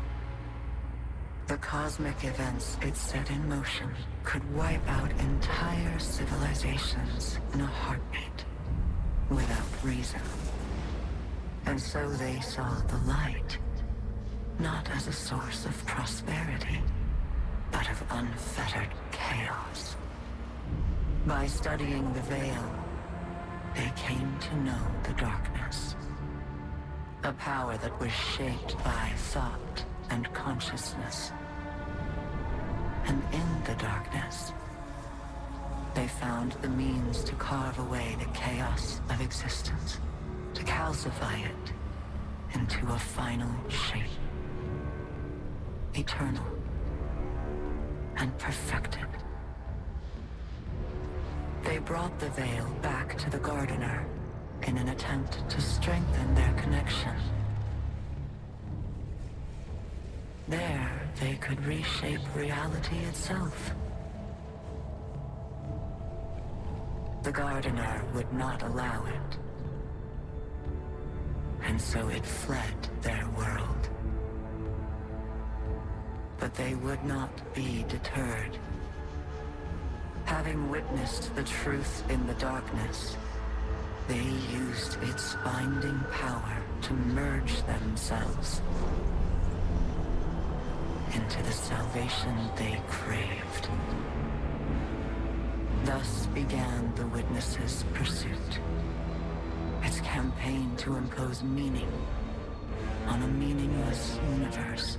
The cosmic events it set in motion could wipe out entire civilizations in a heartbeat, without reason. And so they saw the light, not as a source of prosperity, but of unfettered chaos. By studying the Veil, they came to know the darkness. A power that was shaped by thought and consciousness. And in the darkness, they found the means to carve away the chaos of existence, to calcify it into a final shape. Eternal and perfected. They brought the Veil back to the Gardener in an attempt to strengthen their connection. There, they could reshape reality itself. The Gardener would not allow it, and so it fled their world. But they would not be deterred. Having witnessed the truth in the darkness, they used its binding power to merge themselves into the salvation they craved. Thus began the Witness's pursuit. Its campaign to impose meaning on a meaningless universe.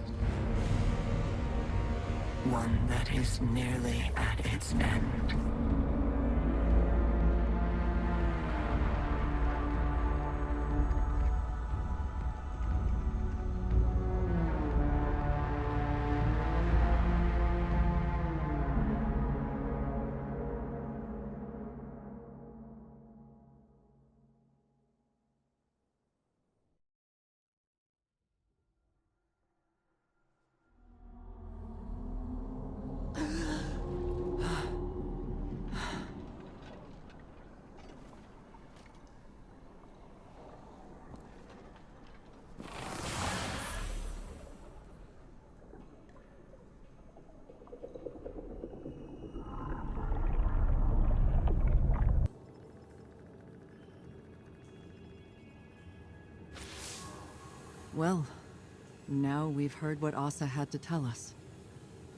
One that is nearly at its end. Well, now we've heard what Asa had to tell us.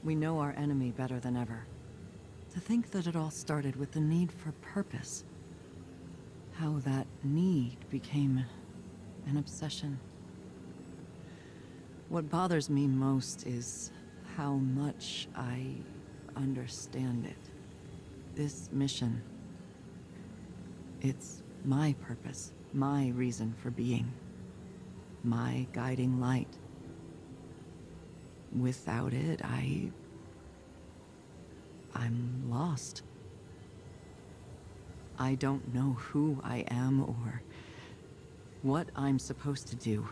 We know our enemy better than ever. To think that it all started with the need for purpose. How that need became an obsession. What bothers me most is how much I understand it. This mission, it's My purpose, my reason for being, my guiding light. Without it, I'm lost. I don't know who I am or what I'm supposed to do.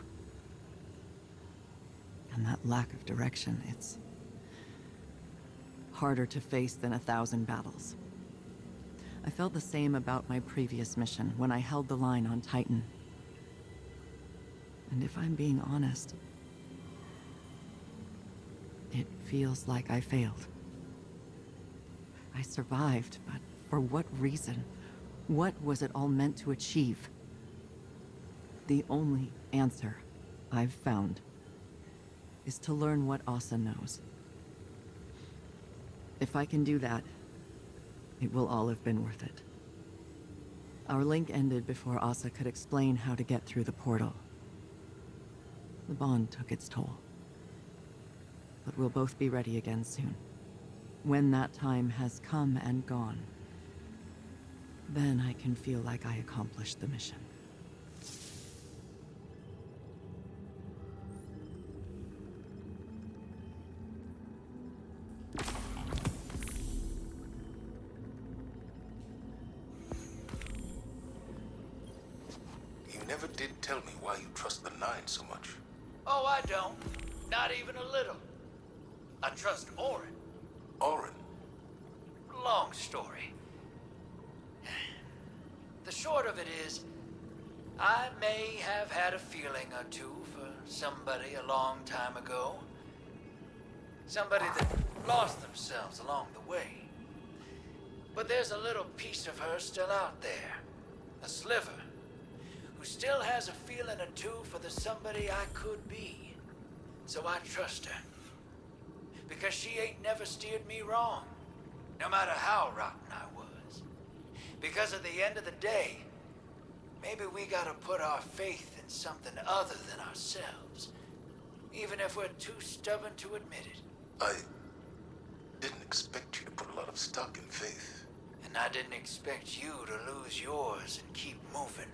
And that lack of direction, it's harder to face than 1,000 battles. I felt the same about my previous mission when I held the line on Titan. And if I'm being honest, it feels like I failed. I survived, but for what reason? What was it all meant to achieve? The only answer I've found is to learn what Asa knows. If I can do that, it will all have been worth it. Our link ended before Asa could explain how to get through the portal. The bond took its toll. But we'll both be ready again soon. When that time has come and gone, then I can feel like I accomplished the mission. You never did tell me why you trust the Nine so much. Oh, I don't. Not even a little. I trust Orin. Orin? Long story. The short of it is, I may have had a feeling or two for somebody a long time ago. Somebody that lost themselves along the way. But there's a little piece of her still out there. A sliver. Who still has a feeling or two for the somebody I could be. So I trust her. Because she ain't never steered me wrong. No matter how rotten I was. Because at the end of the day, maybe we gotta put our faith in something other than ourselves. Even if we're too stubborn to admit it. I didn't expect you to put a lot of stock in faith. And I didn't expect you to lose yours and keep moving.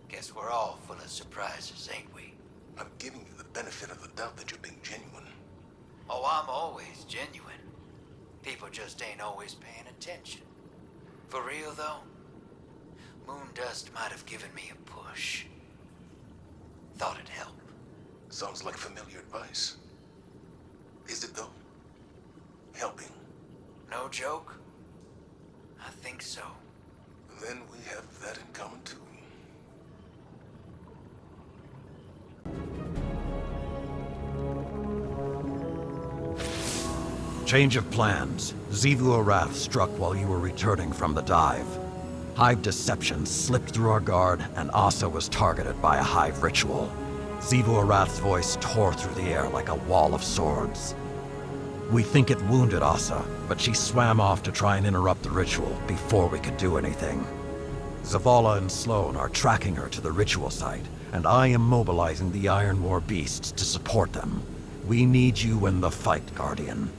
Guess we're all full of surprises, ain't we? I'm giving you the benefit of the doubt that you're being genuine. Oh, I'm always genuine. People just ain't always paying attention. For real, though, Moondust might have given me a push. Thought it'd help. Sounds like familiar advice. Is it, though? Helping? No joke? I think so. Then we have that in common, too. Change of plans. Xivu Arath struck while you were returning from the dive. Hive deception slipped through our guard, and Asa was targeted by a Hive ritual. Xivu Arath's voice tore through the air like a wall of swords. We think it wounded Asa, but she swam off to try and interrupt the ritual before we could do anything. Zavala and Sloane are tracking her to the ritual site, and I am mobilizing the Iron War beasts to support them. We need you in the fight, Guardian.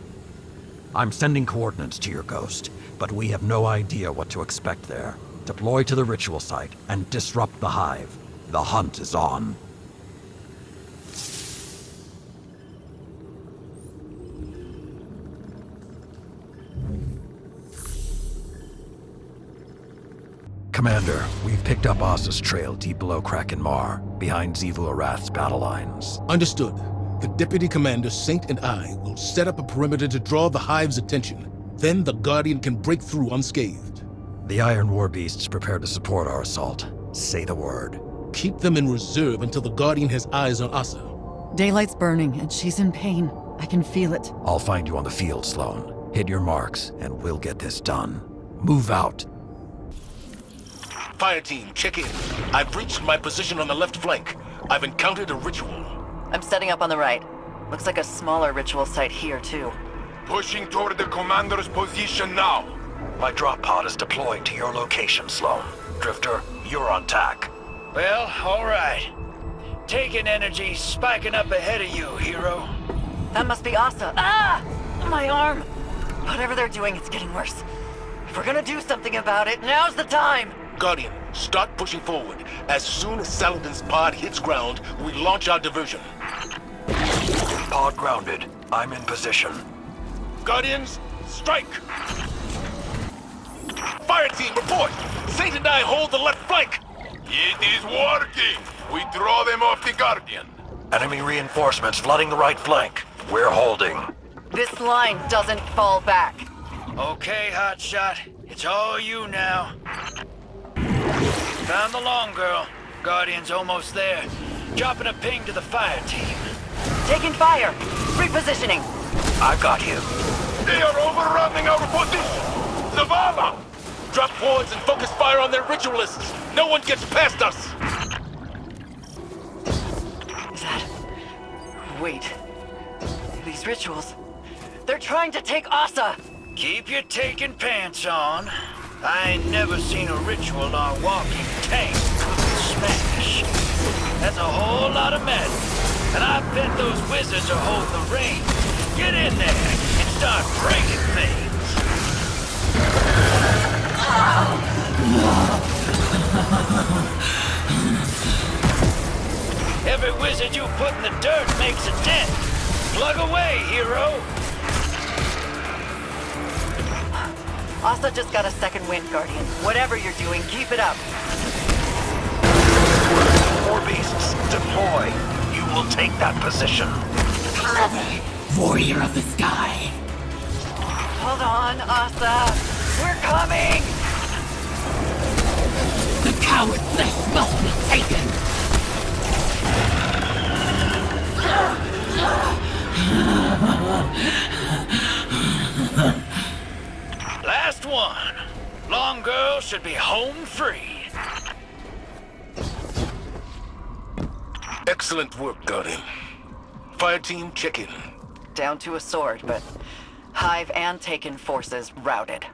I'm sending coordinates to your ghost, but we have no idea what to expect there. Deploy to the ritual site and disrupt the Hive. The hunt is on. Commander, we've picked up Asa's trail deep below Kraken Mar, behind Xivu Arath's battle lines. Understood. The Deputy Commander, Saint, and I will set up a perimeter to draw the Hive's attention. Then the Guardian can break through unscathed. The Iron War beasts prepare to support our assault. Say the word. Keep them in reserve until the Guardian has eyes on Asa. Daylight's burning, and she's in pain. I can feel it. I'll find you on the field, Sloane. Hit your marks, and we'll get this done. Move out. Fire team, check in. I've reached my position on the left flank. I've encountered a ritual. I'm setting up on the right. Looks like a smaller ritual site here, too. Pushing toward the commander's position now. My drop pod is deployed to your location, Sloane. Drifter, you're on tack. Well, all right. Taking energy, spiking up ahead of you, hero. That must be Asa. Ah! My arm! Whatever they're doing, it's getting worse. If we're gonna do something about it, now's the time! Guardian, start pushing forward. As soon as Saladin's pod hits ground, we launch our diversion. Pod grounded. I'm in position. Guardians, strike! Fire team, report! Saint and I hold the left flank! It is working! We draw them off the Guardian. Enemy reinforcements flooding the right flank. We're holding. This line doesn't fall back. Okay, hotshot. It's all you now. Found the long girl. Guardian's almost there. Dropping a ping to the fire team. Taking fire! Repositioning! I got you. They are overrunning our position! Zavala! Drop wards and focus fire on their ritualists! No one gets past us! Is that... Wait. These rituals... They're trying to take Asa! Keep your taking pants on. I ain't never seen a ritual or walking tank smash. That's a whole lot of madness. And I bet those wizards are holding the reins. Get in there and start breaking things. Every wizard you put in the dirt makes a dent. Plug away, hero. Asa just got a second wind, Guardian. Whatever you're doing, keep it up. More beasts, deploy. You will take that position. Clever, warrior of the sky. Hold on, Asa. We're coming! The coward flesh must be taken. Last one. Long girl should be home free. Excellent work, Guardian. Fire team, check in. Down to a sword, but Hive and Taken forces routed.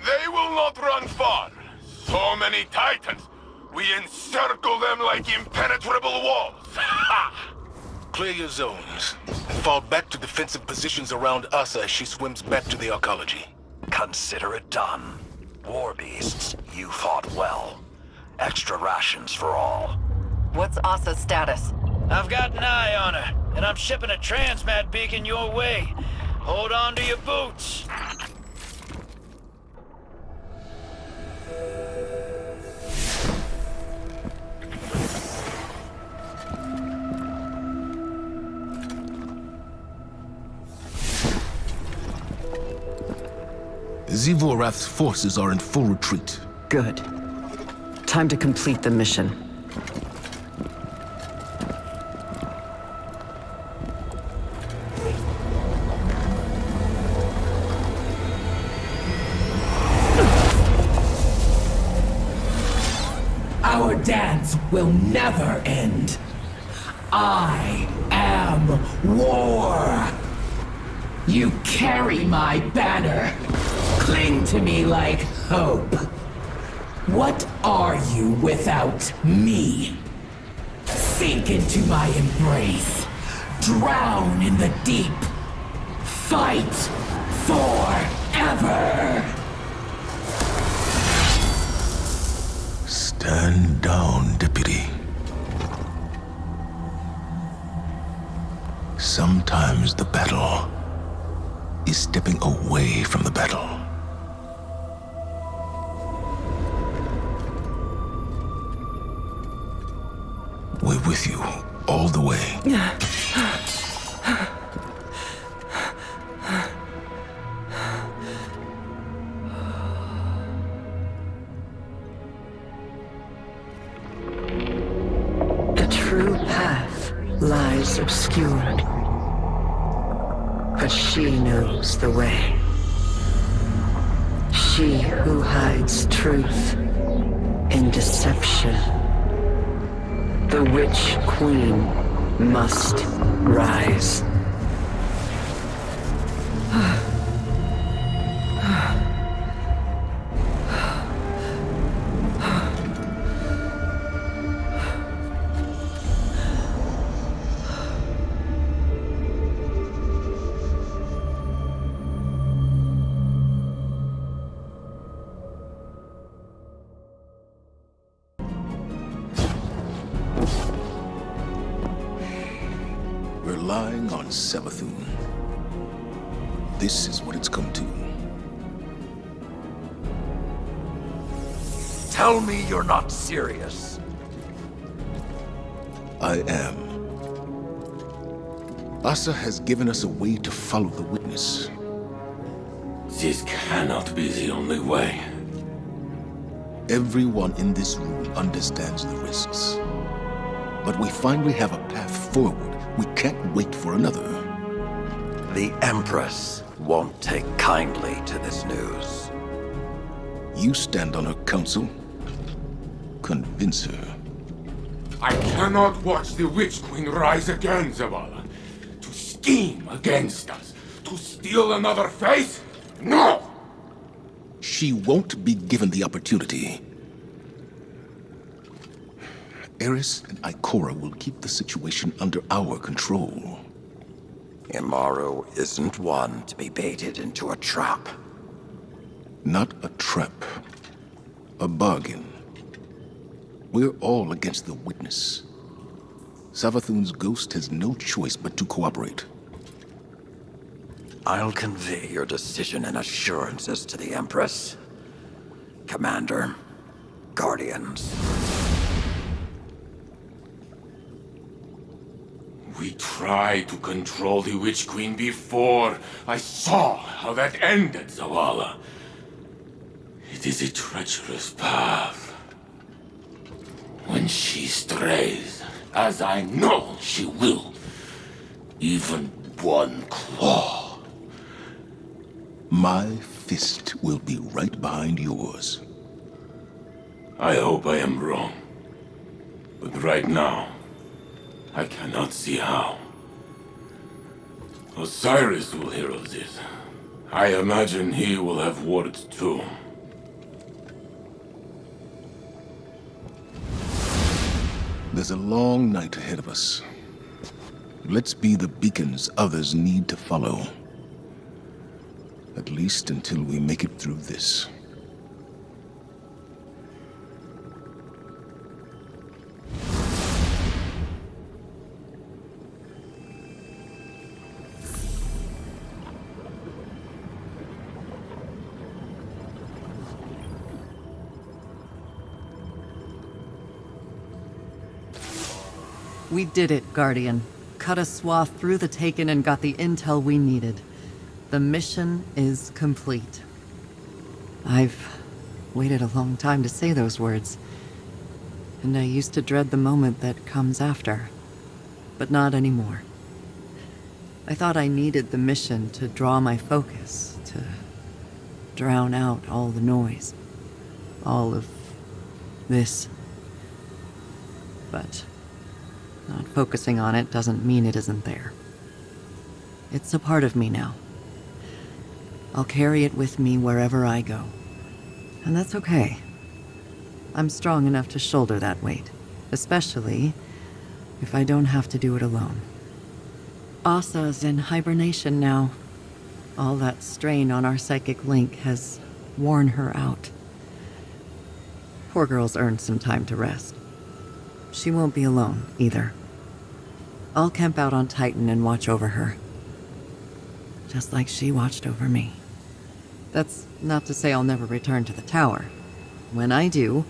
They will not run far. So many Titans. We encircle them like impenetrable walls. Ha! Clear your zones, and fall back to defensive positions around Asa as she swims back to the arcology. Consider it done. War beasts, you fought well. Extra rations for all. What's Asa's status? I've got an eye on her, and I'm shipping a transmat beacon your way. Hold on to your boots. Zivorath's forces are in full retreat. Good. Time to complete the mission. Our dance will never end. I am war. You carry my banner. Cling to me like hope. What are you without me? Sink into my embrace. Drown in the deep. Fight forever. Stand down, Deputy. Sometimes the battle is stepping away from the battle. We're with you all the way. The true path lies obscured, but she knows the way. She who hides truth in deception. The Witch Queen must rise. relying on Savathun. This is what it's come to. Tell me you're not serious. I am. Asa has given us a way to follow the witness. This cannot be the only way. Everyone in this room understands the risks. But we finally have a path forward. We can't wait for another. The Empress won't take kindly to this news. You stand on her counsel. Convince her. I cannot watch the Witch Queen rise again, Zavala. To scheme against us. To steal another faith? No! She won't be given the opportunity. Eris and Ikora will keep the situation under our control. Imaru isn't one to be baited into a trap. Not a trap. A bargain. We're all against the witness. Savathun's ghost has no choice but to cooperate. I'll convey your decision and assurances to the Empress. Commander, Guardians. We tried to control the Witch Queen before. I saw how that ended, Zavala. It is a treacherous path. When she strays, as I know she will, even one claw. My fist will be right behind yours. I hope I am wrong. But right now, I cannot see how. Osiris will hear of this. I imagine he will have words too. There's a long night ahead of us. Let's be the beacons others need to follow. At least until we make it through this. We did it, Guardian. Cut a swath through the Taken and got the intel we needed. The mission is complete. I've waited a long time to say those words. And I used to dread the moment that comes after. But not anymore. I thought I needed the mission to draw my focus, to drown out all the noise. All of this. But not focusing on it doesn't mean it isn't there. It's a part of me now. I'll carry it with me wherever I go. And that's okay. I'm strong enough to shoulder that weight, especially if I don't have to do it alone. Asa's in hibernation now. All that strain on our psychic link has worn her out. Poor girl's earned some time to rest. She won't be alone, either. I'll camp out on Titan and watch over her. Just like she watched over me. That's not to say I'll never return to the tower. When I do,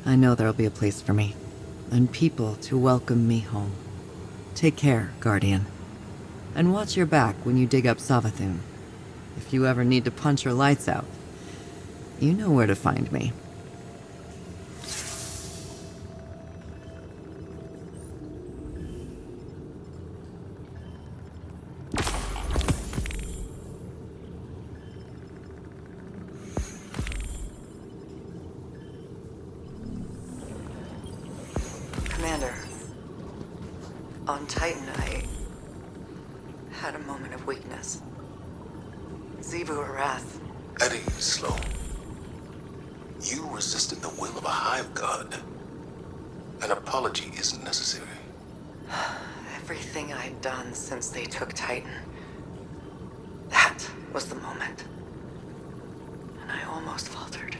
I know there'll be a place for me. And people to welcome me home. Take care, Guardian. And watch your back when you dig up Savathun. If you ever need to punch her lights out, you know where to find me. Commander, on Titan, I had a moment of weakness. Xivu Arath. At ease, Sloan. You resisted the will of a hive god. An apology isn't necessary. Everything I'd done since they took Titan. That was the moment. And I almost faltered.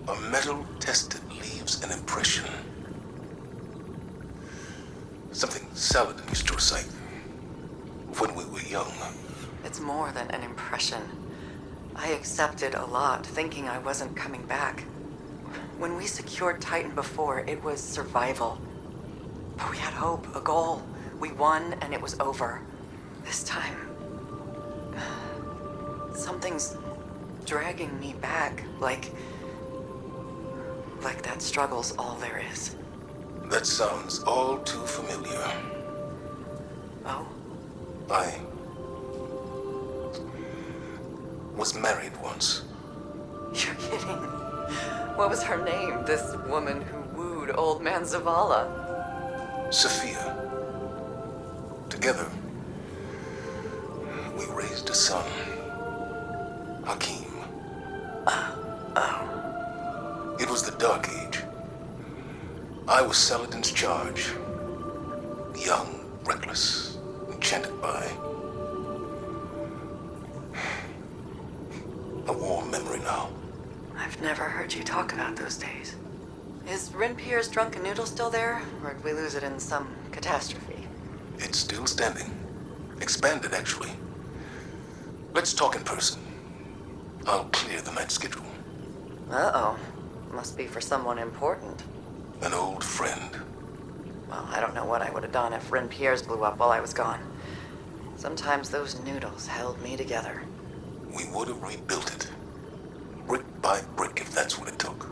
A metal tested leaves an impression. Something Saladin used to recite. when we were young. It's more than an impression. I accepted a lot, thinking I wasn't coming back. When we secured Titan before, it was survival. But we had hope, a goal. We won, and it was over. This time... something's dragging me back, like that struggle's all there is. That sounds all too familiar. Oh? I was married once. You're kidding. What was her name, this woman who wooed old man Zavala? Sophia. Together, we raised a son. Hakim. It was the Dark Age. I was Saladin's charge. Young, reckless, enchanted by a warm memory now. I've never heard you talk about those days. Is Renpier's drunken noodle still there, or did we lose it in some catastrophe? It's still standing. Expanded, actually. Let's talk in person. I'll clear the night schedule. Uh-oh. Must be for someone important. An old friend. Well, I don't know what I would have done if Renpier's blew up while I was gone. Sometimes those noodles held me together. We would have rebuilt it. Brick by brick, if that's what it took.